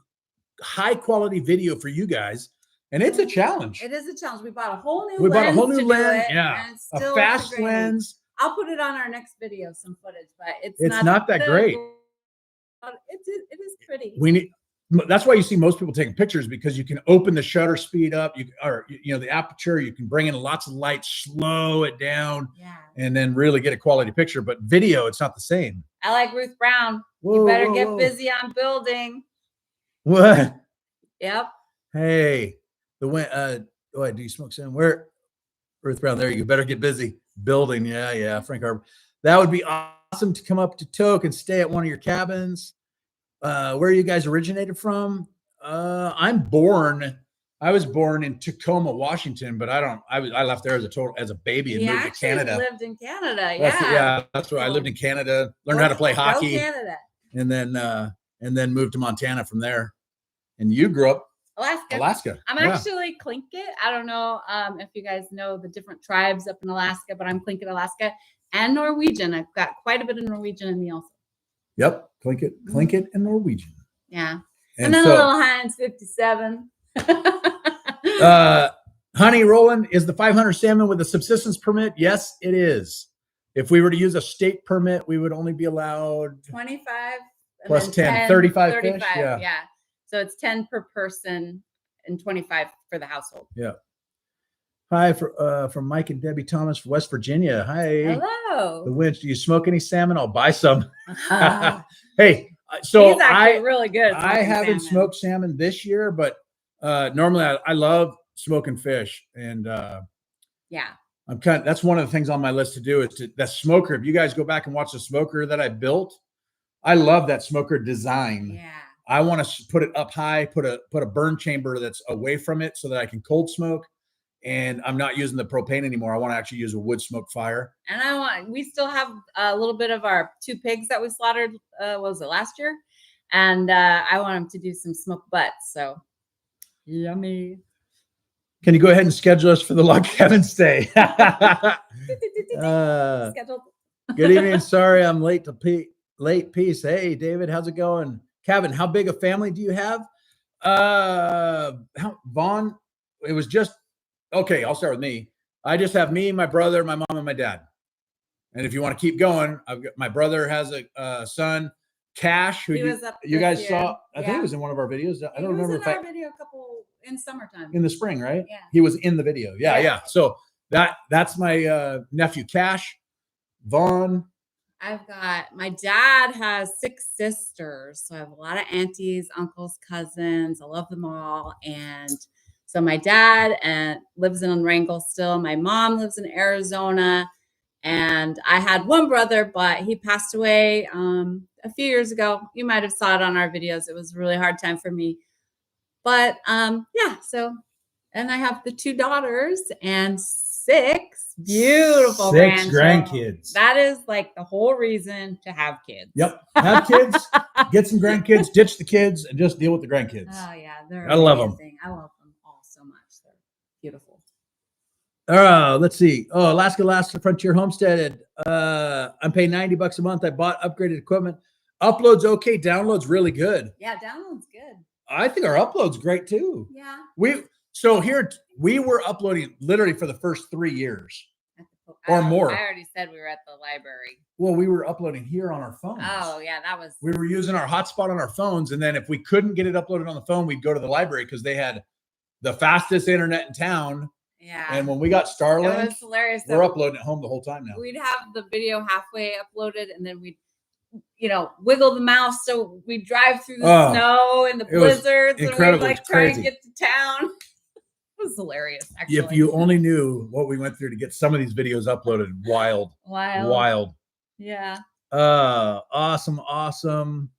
high quality video for you guys, and it's a challenge. It is a challenge. We bought a whole new lens. Yeah. A fast lens. I'll put it on our next video, some footage, but it's not that great. It is pretty. That's why you see most people taking pictures, because you can open the shutter speed up, the aperture, you can bring in lots of light, slow it down, and then really get a quality picture. But video, it's not the same. I like Ruth Brown. You better get busy on building. What? Yep. Hey, do you smoke some? Where? Ruth Brown, there you better get busy building. Yeah. Frank Harbor. That would be awesome to come up to Toke and stay at one of your cabins. Where you guys originated from? I was born in Tacoma, Washington, but I left there as a baby and moved to Canada. Lived in Canada, that's where I lived in Canada. Learned how to play hockey, Canada. and then moved to Montana from there. And you grew up Alaska. I'm actually Tlingit. I don't know if you guys know the different tribes up in Alaska, but I'm Tlingit, Alaska, and Norwegian. I've got quite a bit of Norwegian in me also. Yep, Tlingit and Norwegian. Yeah. And then a little Heinz 57. Honey, Roland, is the 500 salmon with a subsistence permit? Yes, it is. If we were to use a state permit, we would only be allowed 25 plus 10, 35 fish. Yeah. So it's 10 per person and 25 for the household. Yeah. Hi, from Mike and Debbie Thomas from West Virginia. Hi. Hello. The winch. Do you smoke any salmon? I'll buy some. Hey, so he's actually really good. I haven't smoked salmon this year, but normally I love smoking fish, and Yeah. That's one of the things on my list to do is that smoker. If you guys go back and watch the smoker that I built, I love that smoker design. Yeah. I want to put it up high, put a burn chamber that's away from it so that I can cold smoke. And I'm not using the propane anymore. I want to actually use a wood smoke fire. And we still have a little bit of our 2 pigs that we slaughtered, what was it, last year? And I want them to do some smoked butts. So yummy. Can you go ahead and schedule us for the log cabin stay? Scheduled. Good evening. Sorry, I'm late late piece. Hey, David, how's it going? Kevin, how big a family do you have? Vaughn, it was just, okay, I'll start with me. I just have me, my brother, my mom, and my dad. And if you want to keep going, my brother has a son, Cash, who you guys saw. I think he was in one of our videos. I don't remember. He was in our video a couple in summertime. In the spring, right? Yeah. He was in the video. Yeah. So that's my nephew, Cash. Vaughn. My dad has 6 sisters. So I have a lot of aunties, uncles, cousins. I love them all. And so my dad lives in Wrangell still. My mom lives in Arizona. And I had one brother, but he passed away a few years ago. You might have saw it on our videos. It was a really hard time for me. But yeah, so, and I have the 2 daughters and 6 beautiful grandkids. That is like the whole reason to have kids. Yep. Have kids, get some grandkids, ditch the kids, and just deal with the grandkids. Oh, yeah. I love them. I love them all so much. They're beautiful. Let's see. Oh, Alaska Frontier Homesteaded. I'm paying $90 a month. I bought upgraded equipment. Upload's okay. Download's really good. Yeah, download's good. I think our upload's great too. Yeah. We were uploading literally for the first 3 years or more. I already said we were at the library. Well, we were uploading here on our phones. Oh, yeah, we were using our hotspot on our phones. And then if we couldn't get it uploaded on the phone, we'd go to the library because they had the fastest internet in town. Yeah. And when we got Starlink, it was hilarious. We're uploading it home the whole time now. We'd have the video halfway uploaded and then we'd, wiggle the mouse. So we drive through the snow and the blizzards and we'd try to get to town. It was hilarious, actually. If you only knew what we went through to get some of these videos uploaded. Wild. Yeah. Awesome. I'm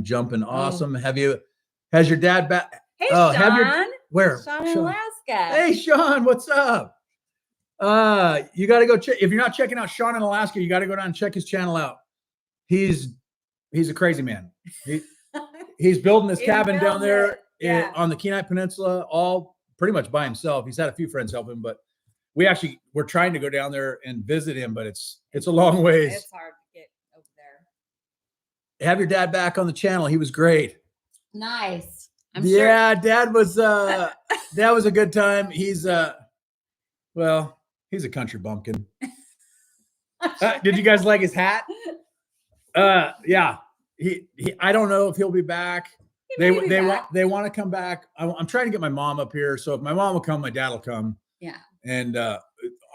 jumping. Awesome. Has your dad back? Hey, Sean. Where? Sean in Alaska. Hey, Sean, what's up? You got to go check. If you're not checking out Sean in Alaska, you got to go down and check his channel out. He's a crazy man. He's building this cabin down there on the Kenai Peninsula, all pretty much by himself. He's had a few friends help him, but we're trying to go down there and visit him, but it's a long ways. It's hard to get over there. Have your dad back on the channel. He was great. Nice. Sure. Dad was a good time. He's he's a country bumpkin. Did you guys like his hat? Yeah. He I don't know if he'll be back. They want to come back. I'm trying to get my mom up here. So if my mom will come, my dad will come. Yeah. And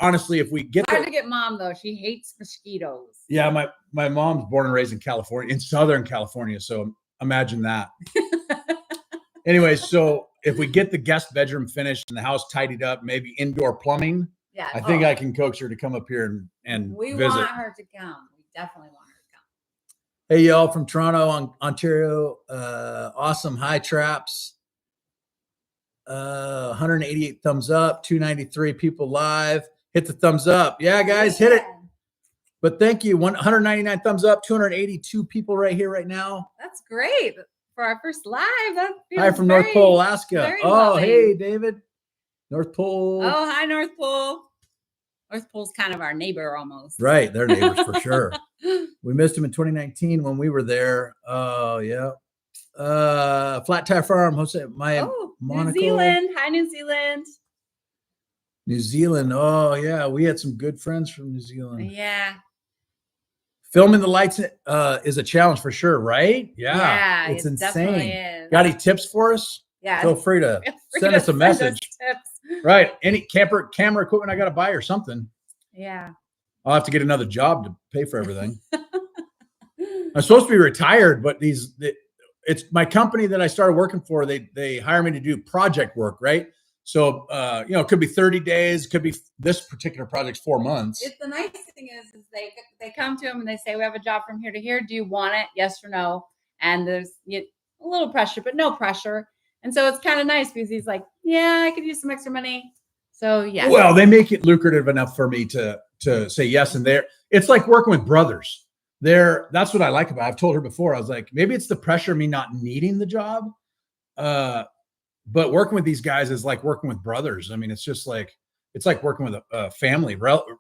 honestly, if we get hard to get mom though, she hates mosquitoes. Yeah, my mom's born and raised in California, in Southern California. So imagine that. Anyway, so if we get the guest bedroom finished and the house tidied up, maybe indoor plumbing, I think I can coax her to come up here and we visit. Want her to come. We definitely want her to come. Hey, y'all from Toronto, Ontario. Awesome. Hi, Traps. 188 thumbs up, 293 people live. Hit the thumbs up. Yeah, guys, hit it. But thank you. 199 thumbs up, 282 people right here, right now. That's great. For our first live. Hi from North Pole, Alaska. Oh, lovely. Hey, David. North Pole. Oh, hi, North Pole. North Pole's kind of our neighbor almost. Right. They're neighbors for sure. We missed him in 2019 when we were there. Oh, yeah. Flat Tire Farm, Jose, Monaco. New Zealand. Hi, New Zealand. New Zealand. Oh, yeah. We had some good friends from New Zealand. Yeah. Filming the lights is a challenge for sure, right? Yeah, it's insane. Is. Got any tips for us? Yeah, feel free to send us a message. Right, any camera equipment I got to buy or something. Yeah, I'll have to get another job to pay for everything. I'm supposed to be retired, but it's my company that I started working for. They hire me to do project work, right? So, it could be 30 days, could be this particular project's 4 months. The nice thing is they come to him and they say, we have a job from here to here. Do you want it? Yes or no? And there's a little pressure, but no pressure. And so it's kind of nice because he's like, yeah, I could use some extra money. So yeah. Well, they make it lucrative enough for me to say yes. And it's like working with brothers. That's what I like about it. I've told her before. I was like, maybe it's the pressure of me not needing the job. But working with these guys is like working with brothers. I mean, it's like working with a family,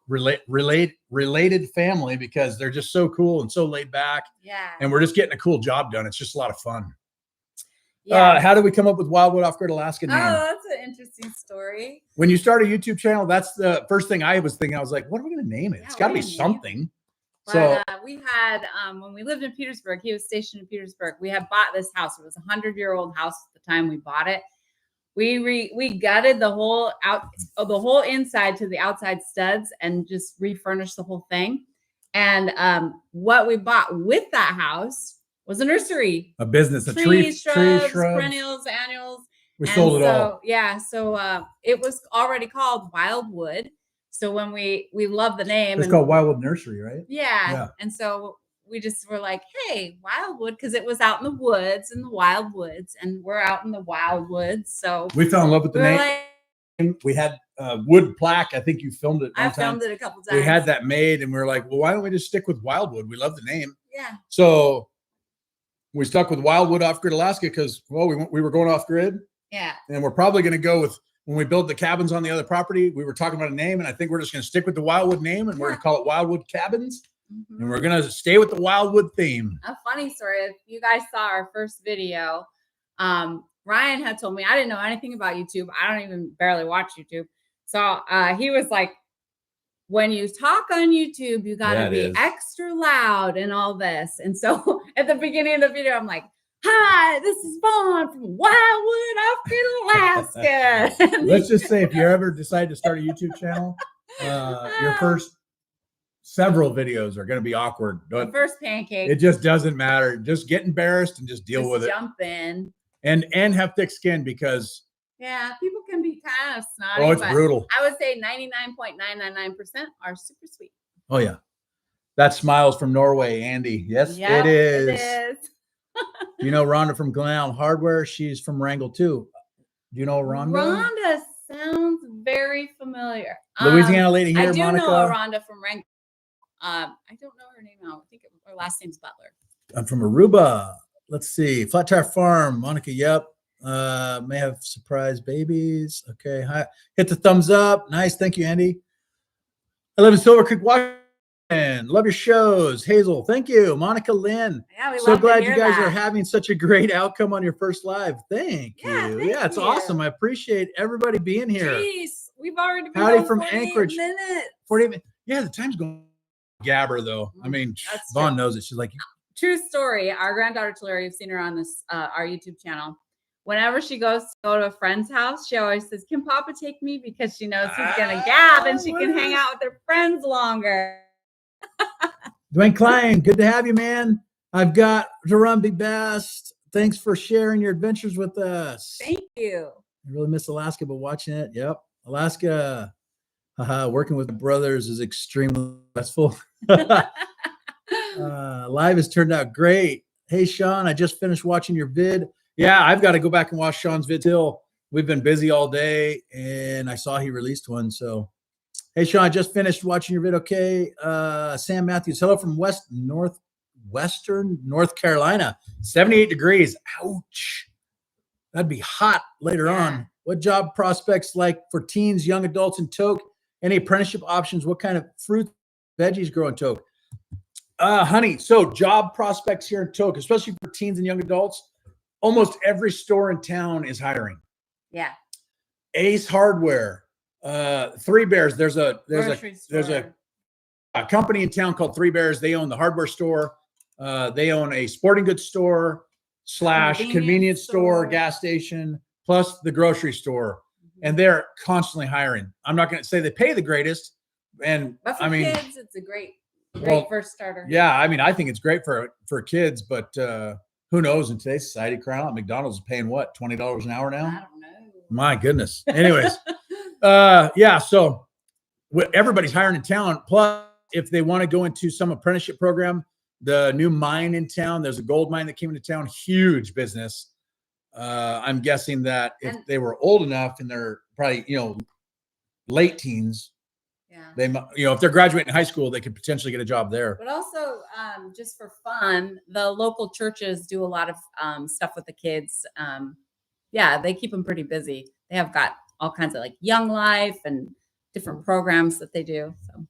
related family, because they're just so cool and so laid back. Yeah. And we're just getting a cool job done. It's just a lot of fun. Yeah. How did we come up with Wildwood Off Grid Alaska name? Oh, that's an interesting story. When you start a YouTube channel, that's the first thing I was thinking. I was like, what are we going to name it? Yeah, It's got to be something. But, So we had, when we lived in Petersburg, he was stationed in Petersburg. We had bought this house. It was a 100-year-old house at the time we bought it. We gutted the whole inside to the outside studs and just refurnished the whole thing. And what we bought with that house was a nursery, a business, a trees, tree, shrubs, perennials, annuals. We sold it all. Yeah. So it was already called Wildwood. So when we love the name, it's called Wildwood Nursery, right? Yeah. And so we just were like, hey, Wildwood, because it was out in the woods, in the wild woods, and we're out in the wild woods. So we fell in love with the name. We had a wood plaque. I think you filmed it. I filmed it a couple times. We had that made, and we were like, well, why don't we just stick with Wildwood? We love the name. Yeah. So we stuck with Wildwood Off Grid Alaska because, well, we were going off grid. Yeah. And we're probably going to go with, when we build the cabins on the other property, we were talking about a name, and I think we're just going to stick with the Wildwood name, and we're going to call it Wildwood Cabins. Mm-hmm. And we're going to stay with the Wildwood theme. A funny story. If you guys saw our first video, Ryan had told me, I didn't know anything about YouTube. I don't even barely watch YouTube. So he was like, when you talk on YouTube, you got to be extra loud and all this. And so at the beginning of the video, I'm like, hi, this is Vaughn from Wildwood Off Grid Alaska. Let's just say if you ever decide to start a YouTube channel, your first several videos are going to be awkward. The first pancake. It just doesn't matter. Just get embarrassed and just deal with it. Jump in. And have thick skin, because people can be kind of snotty. Oh, it's brutal. I would say 99.999% are super sweet. Oh yeah. That smile's from Norway, Andy. Yes, it is. It is. You know Rhonda from Glen Allen Hardware? She's from Wrangell too. Do you know Rhonda? Rhonda sounds very familiar. Louisiana lady here, I do Monica. know a Rhonda from Wrangell. I don't know her name now. I think her last name's Butler. I'm from Aruba. Let's see. Flat Tire Farm, Monica. Yep. May have surprise babies. Okay. Hi. Hit the thumbs up. Nice. Thank you, Andy. I live in Silver Creek, Washington. Love your shows. Hazel. Thank you. Monica Lynn. Yeah, we so love glad to hear you guys that. are having such a great outcome on your first live. Thank you. Thank it's you. awesome. I appreciate everybody being here. Jeez, we've already been Howdy on from 48 Anchorage. minutes. 48 minutes. Yeah, the time's going. Gabber though. I mean, That's Vaughn true. knows it. She's like, True story. Our granddaughter Tulare, you've seen her on this our YouTube channel. Whenever she goes to go to a friend's house, she always says, "Can Papa take me?" Because she knows he's gonna gab and she can hang out with her friends longer. Dwayne Klein, good to have you, man. I've got to run. Be best. Thanks for sharing your adventures with us. Thank you. I really miss Alaska, but watching it. Yep. Alaska. Working with the brothers is extremely stressful. Live has turned out great. Hey, Sean, I just finished watching your vid. Yeah, I've got to go back and watch Sean's vid till. We've been busy all day, and I saw he released one. So, hey, Sean, I just finished watching your vid. Okay. Sam Matthews, hello from northwestern North Carolina. 78 degrees. Ouch. That'd be hot later on. What job prospects like for teens, young adults in Toke? Any apprenticeship options? What kind of fruit, veggies grow in Toke? Honey, so job prospects here in Toke, especially for teens and young adults, almost every store in town is hiring. Yeah. Ace Hardware, Three Bears. There's a company in town called Three Bears. They own the hardware store. They own a sporting goods store / convenience store, gas station, plus the grocery store. And they're constantly hiring. I'm not going to say they pay the greatest. But for kids, it's a great first starter. Yeah. I mean, I think it's great for kids, but who knows in today's society, McDonald's is paying what, $20 an hour now? I don't know. My goodness. Anyways, yeah. So everybody's hiring in town. Plus, if they want to go into some apprenticeship program, the new mine in town, there's a gold mine that came into town, huge business. I'm guessing that if they were old enough and they're probably, late teens, they, if they're graduating high school, they could potentially get a job there. But also, just for fun, the local churches do a lot of stuff with the kids. They keep them pretty busy. They have got all kinds of like Young Life and different programs that they do. So.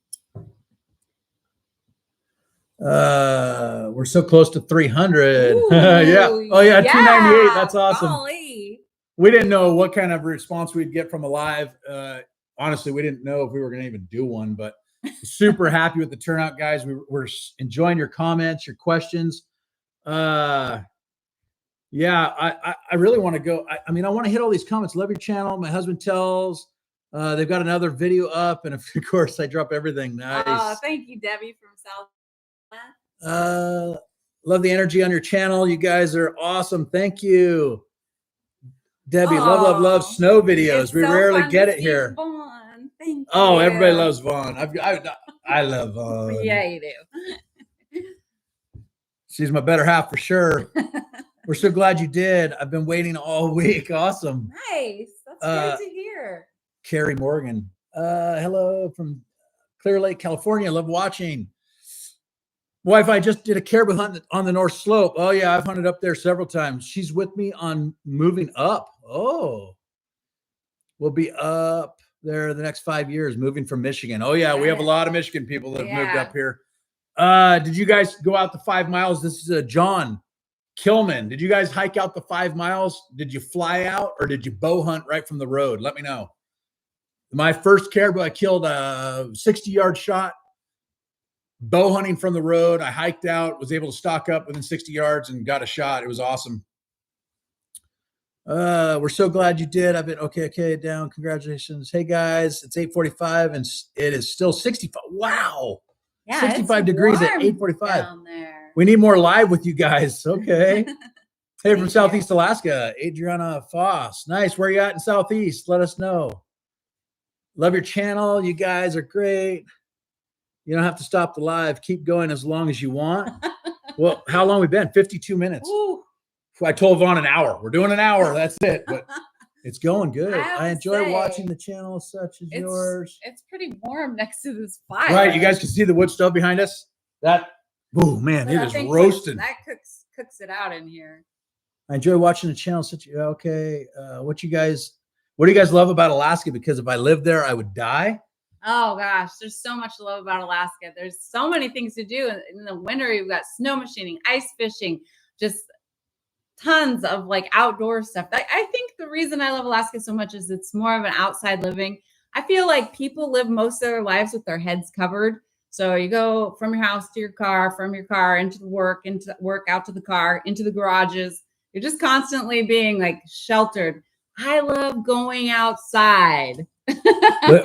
We're so close to 300. Yeah. Oh yeah. 298. That's awesome. Golly. We didn't know what kind of response we'd get from a live. Honestly, we didn't know if we were going to even do one, but super happy with the turnout, guys. We're enjoying your comments, your questions. I really want to go. I want to hit all these comments. Love your channel. My husband tells. They've got another video up, and of course, I drop everything. Nice. Oh, thank you, Debbie from South. Love the energy on your channel. You guys are awesome. Thank you, Debbie. Love snow videos. We rarely get it here. Vaughn. Thank you. Everybody loves loves Vaughn. I love Vaughn. Yeah, you do. She's my better half for sure. We're so glad you did. I've been waiting all week. Awesome. Nice. That's great to hear. Carrie Morgan. Hello from Clear Lake, California. Love watching. Wife, I just did a caribou hunt on the North Slope. Oh, yeah, I've hunted up there several times. She's with me on moving up. Oh, we'll be up there the next 5 years, moving from Michigan. Oh, yeah, we have a lot of Michigan people that have moved up here. Did you guys go out the 5 miles? This is John Kilman. Did you guys hike out the 5 miles? Did you fly out or did you bow hunt right from the road? Let me know. My first caribou, I killed a 60-yard shot. Bow hunting from the road. I hiked out, was able to stock up within 60 yards and got a shot. It was awesome. We're so glad you did. I've been okay down. Congratulations. Hey guys, it's 8:45 and it is still 65. Wow. Yeah, 65 degrees at 8:45. Down there. We need more live with you guys. Okay. Hey, from Southeast Alaska, Adriana Foss. Nice. Where you at in Southeast? Let us know. Love your channel. You guys are great. You don't have to stop the live. Keep going as long as you want. Well, how long we been? 52 minutes. Ooh. I told Vaughn an hour. We're doing an hour. That's it. But it's going good. I enjoy watching the channel such as yours. It's pretty warm next to this fire. Right. You guys can see the wood stove behind us. Oh, man, it is roasting. That cooks it out in here. I enjoy watching the channel. What do you guys love about Alaska? Because if I lived there, I would die. Oh gosh, there's so much to love about Alaska. There's so many things to do. In the winter, you've got snow machining, ice fishing, just tons of like outdoor stuff. I think the reason I love Alaska so much is it's more of an outside living. I feel like people live most of their lives with their heads covered. So you go from your house to your car, from your car into work, out to the car, into the garages. You're just constantly being like sheltered. I love going outside.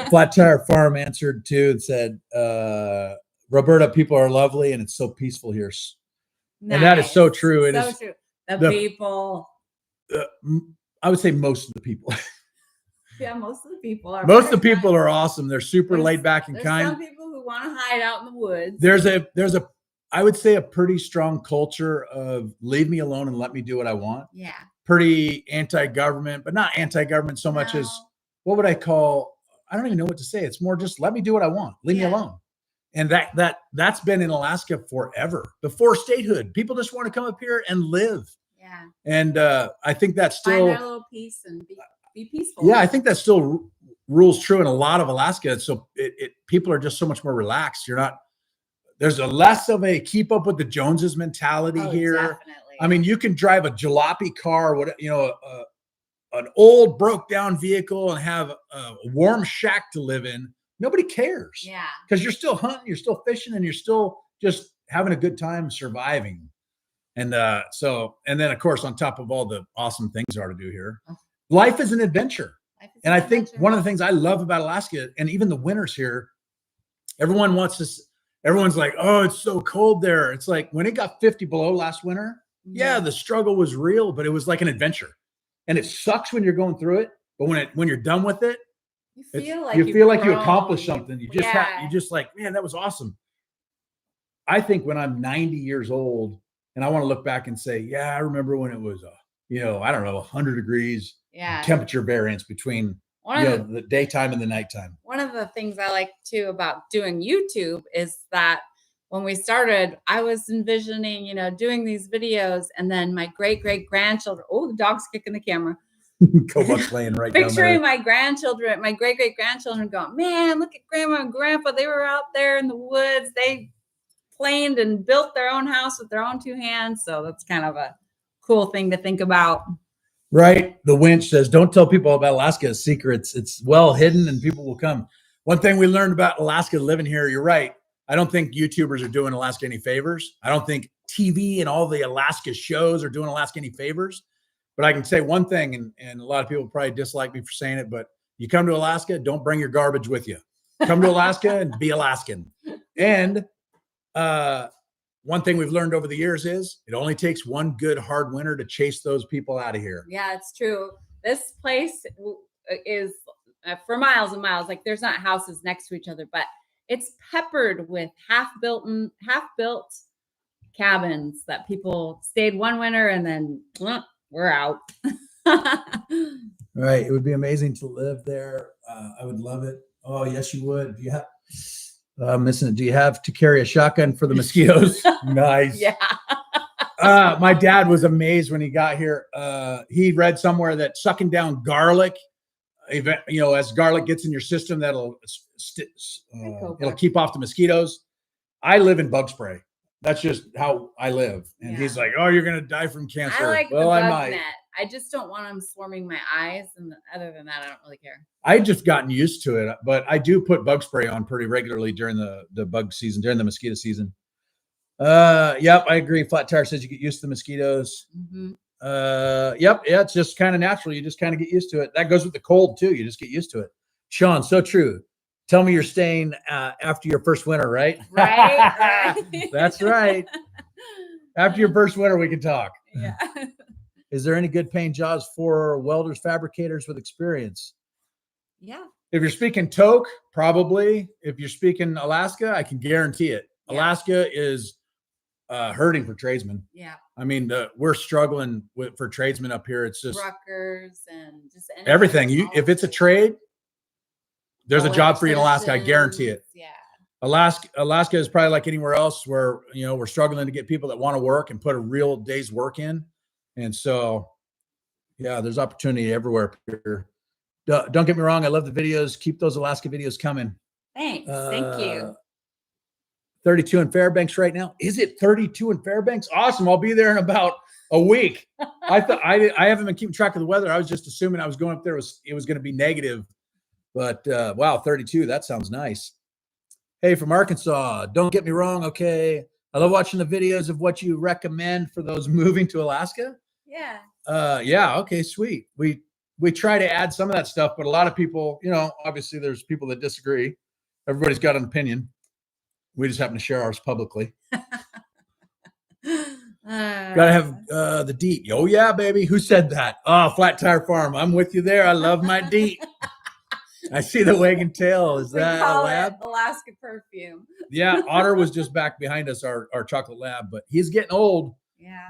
Flat Tire Farm answered too and said, Roberta, people are lovely and it's so peaceful here. Nice. And that is so true. It is true. The people. I would say most of the people. Yeah, most of the people are. Most of the people are awesome. They're super laid back and kind. Some people who want to hide out in the woods. There's I would say a pretty strong culture of leave me alone and let me do what I want. Yeah. Pretty anti-government, but not anti-government so much as what would I call? I don't even know what to say. It's more just let me do what I want. Leave me alone. And that's been in Alaska forever. Before statehood, people just want to come up here and live. Yeah. And I think that's still find their little peace and be peaceful. Yeah, I think that still rules true in a lot of Alaska. So people are just so much more relaxed. There's a less of a keep up with the Joneses mentality here. Definitely. I mean, you can drive a jalopy car, an old broke down vehicle and have a warm shack to live in. Nobody cares. Yeah. Because you're still hunting, you're still fishing, and you're still just having a good time surviving. And then of course, on top of all the awesome things there are to do here, life is an adventure. And I think one of the things I love about Alaska, and even the winters here, everyone's like, oh, it's so cold there. It's like when it got 50 below last winter, yeah, the struggle was real, but it was like an adventure. And it sucks when you're going through it, but when you're done with it, you feel like you accomplished something. You just like, man, that was awesome. I think when I'm 90 years old and I want to look back and say, yeah, I remember when it was, I don't know, 100 degrees temperature variance between the daytime and the nighttime. One of the things I like too about doing YouTube is that when we started, I was envisioning, doing these videos, and then my great-great-grandchildren, the dog's kicking the camera. Cobuck's laying right Picturing down my grandchildren, my great-great-grandchildren going, man, look at grandma and grandpa. They were out there in the woods. They planed and built their own house with their own 2 hands. So that's kind of a cool thing to think about. Right. The winch says, don't tell people about Alaska's secrets. It's well hidden and people will come. One thing we learned about Alaska living here, you're right. I don't think YouTubers are doing Alaska any favors. I don't think TV and all the Alaska shows are doing Alaska any favors. But I can say one thing, and a lot of people probably dislike me for saying it, but you come to Alaska, don't bring your garbage with you. Come to Alaska and be Alaskan. And one thing we've learned over the years is it only takes one good hard winter to chase those people out of here. Yeah, it's true. This place is for miles and miles. Like there's not houses next to each other, but it's peppered with half-built cabins that people stayed one winter and then we're out. Right. It would be amazing to live there. I would love it. Oh, yes, you would. Do you have missing it? Do you have to carry a shotgun for the mosquitoes? Nice. Yeah. My dad was amazed when he got here. He read somewhere that sucking down garlic, as garlic gets in your system, it'll keep off the mosquitoes. I live in bug spray. That's just how I live. And he's like, "Oh, you're gonna die from cancer." I like the bug net. I just don't want them swarming my eyes. And other than that, I don't really care. I just gotten used to it, but I do put bug spray on pretty regularly during the bug season, during the mosquito season. Yep, I agree. Flat Tire says you get used to the mosquitoes. Mm-hmm. Yep, yeah, it's just kind of natural. You just kind of get used to it. That goes with the cold too. You just get used to it. Sean, so true. Tell me you're staying after your first winter, right? Right. That's right. After your first winter, we can talk. Yeah. Is there any good paying jobs for welders, fabricators with experience? Yeah. If you're speaking Tok, probably. If you're speaking Alaska, I can guarantee it. Yeah. Alaska is hurting for tradesmen. Yeah. I mean, we're struggling for tradesmen up here. It's just truckers and just everything. If it's a trade, there's a job for you in Alaska. I guarantee it. Yeah. Alaska is probably like anywhere else where, we're struggling to get people that want to work and put a real day's work in. And so, yeah, there's opportunity everywhere here. Don't get me wrong. I love the videos. Keep those Alaska videos coming. Thanks. Thank you. 32 in Fairbanks right now. Is it 32 in Fairbanks? Awesome. I'll be there in about a week. I haven't been keeping track of the weather. I was just assuming I was going up there. It was going to be negative, but wow, 32. That sounds nice. Hey, from Arkansas. Don't get me wrong. Okay. I love watching the videos of what you recommend for those moving to Alaska. Yeah. Yeah. Okay. Sweet. We try to add some of that stuff, but a lot of people, obviously there's people that disagree. Everybody's got an opinion. We just happen to share ours publicly. Gotta have the DEET. Oh yeah, baby. Who said that? Oh, Flat Tire Farm. I'm with you there. I love my DEET. I see the wagging tail. Is that a lab? Alaska perfume. Yeah, Otter was just back behind us, our chocolate lab, but he's getting old. Yeah.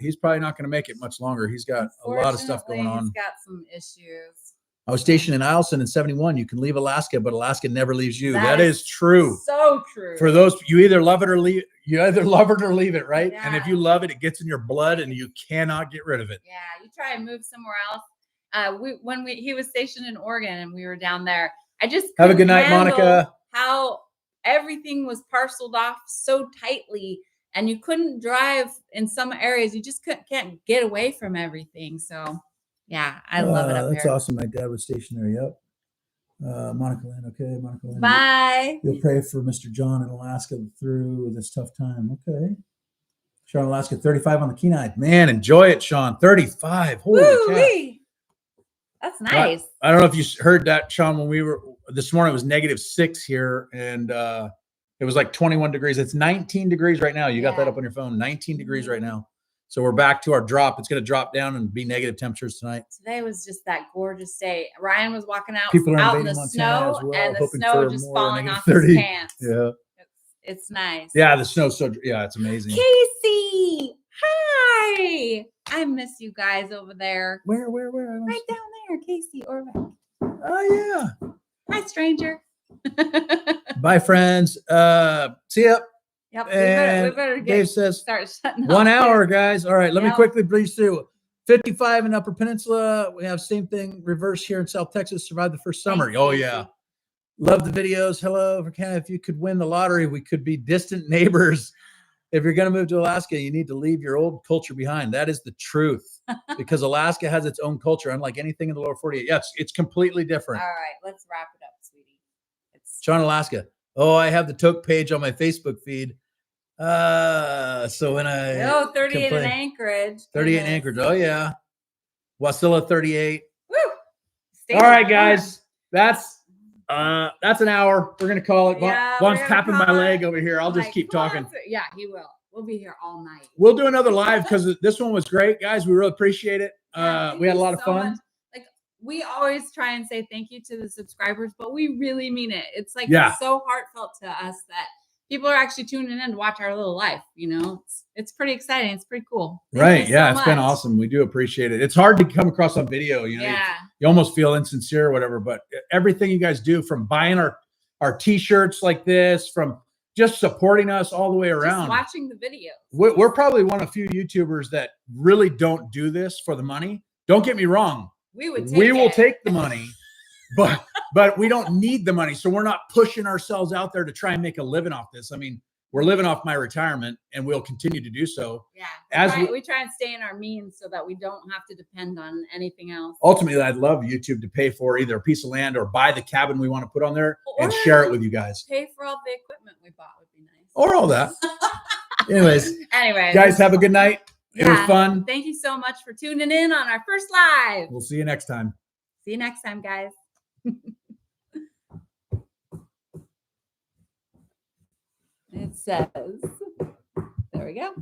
He's probably not going to make it much longer. He's got a lot of stuff going on. He's got some issues. I was stationed in Eielson in 71. You can leave Alaska, but Alaska never leaves you. That is true. So true. For those, you either love it or leave. You either love it or leave it, right? Yeah. And if you love it, it gets in your blood, and you cannot get rid of it. Yeah, you try and move somewhere else. He was stationed in Oregon, and we were down there. I just have a good night, Monica. How everything was parceled off so tightly, and you couldn't drive in some areas. You just can't get away from everything. So. Yeah, I love it up that's here. Awesome. My dad was stationed there. Yep. Monica Lynn. Okay, Monica Lynn. Bye. You'll pray for Mr. John in Alaska through this tough time. Okay. Sean, Alaska, 35 on the Kenai. Man, enjoy it, Sean. 35. Holy cow. That's nice. I don't know if you heard that, Sean, when we were this morning, it was -6 here, and it was like 21 degrees. It's 19 degrees right now. You got that up on your phone. 19 degrees right now. So we're back to our drop. It's going to drop down and be negative temperatures tonight. Today was just that gorgeous day. Ryan was walking out, People are out in the invading snow, Montana as well, and the hoping snow for just more falling negative off his 30. pants. Yeah. It's nice. Yeah, the snow's so, yeah, it's amazing. Casey, hi. I miss you guys over there. Where? Right down there, Casey Orbeck. Oh, yeah. Hi, stranger. Bye, friends. See ya. Yep, And we better Dave says start shutting 1 off hour, here. guys. All right, let me Yep. quickly breeze through. 55 in Upper Peninsula. We have same thing reverse here in South Texas. Survived the first summer. Thanks, Oh, Casey. yeah. Love the videos. Hello, Canada. If you could win the lottery, we could be distant neighbors. If you're going to move to Alaska, you need to leave your old culture behind. That is the truth, because Alaska has its own culture, unlike anything in the lower 48. Yes, it's completely different. All right, let's wrap it up, sweetie. Sean, Alaska. Oh, I have the Toke page on my Facebook feed. So when I 38 in complain, Anchorage. 38 in Anchorage. Oh yeah. Wasilla 38. Woo! Stay All right, warm. guys. That's an hour. We're gonna call it. Yeah, Vaughn's we're gonna tapping my call leg it. over here. I'll just Like, keep come on, talking. Yeah, he will. We'll be here all night. We'll do another live because this one was great, guys. We really appreciate it. Yeah, We had a thank lot you of so fun. much. Like, we always try and say thank you to the subscribers, but we really mean it. It's like so heartfelt to us that people are actually tuning in to watch our little life. You know, it's pretty exciting. It's pretty cool. Thank you so It's been much. awesome. We do appreciate it. It's hard to come across on video. You know, you almost feel insincere or whatever, but everything you guys do, from buying our t-shirts like this, from just supporting us all the way around, just watching the videos. We're probably one of a few YouTubers that really don't do this for the money. Don't get me wrong. We will take the money, but we don't need the money. So we're not pushing ourselves out there to try and make a living off this. I mean, we're living off my retirement, and we'll continue to do so. Yeah. We try and stay in our means so that we don't have to depend on anything else. Ultimately, I'd love YouTube to pay for either a piece of land or buy the cabin we want to put on there and share it with you guys. Pay for all the equipment we bought would be nice. Or all that. Anyways, guys, have a good night. It was fun. Thank you so much for tuning in on our first live. We'll see you next time. See you next time, guys. It says, there we go.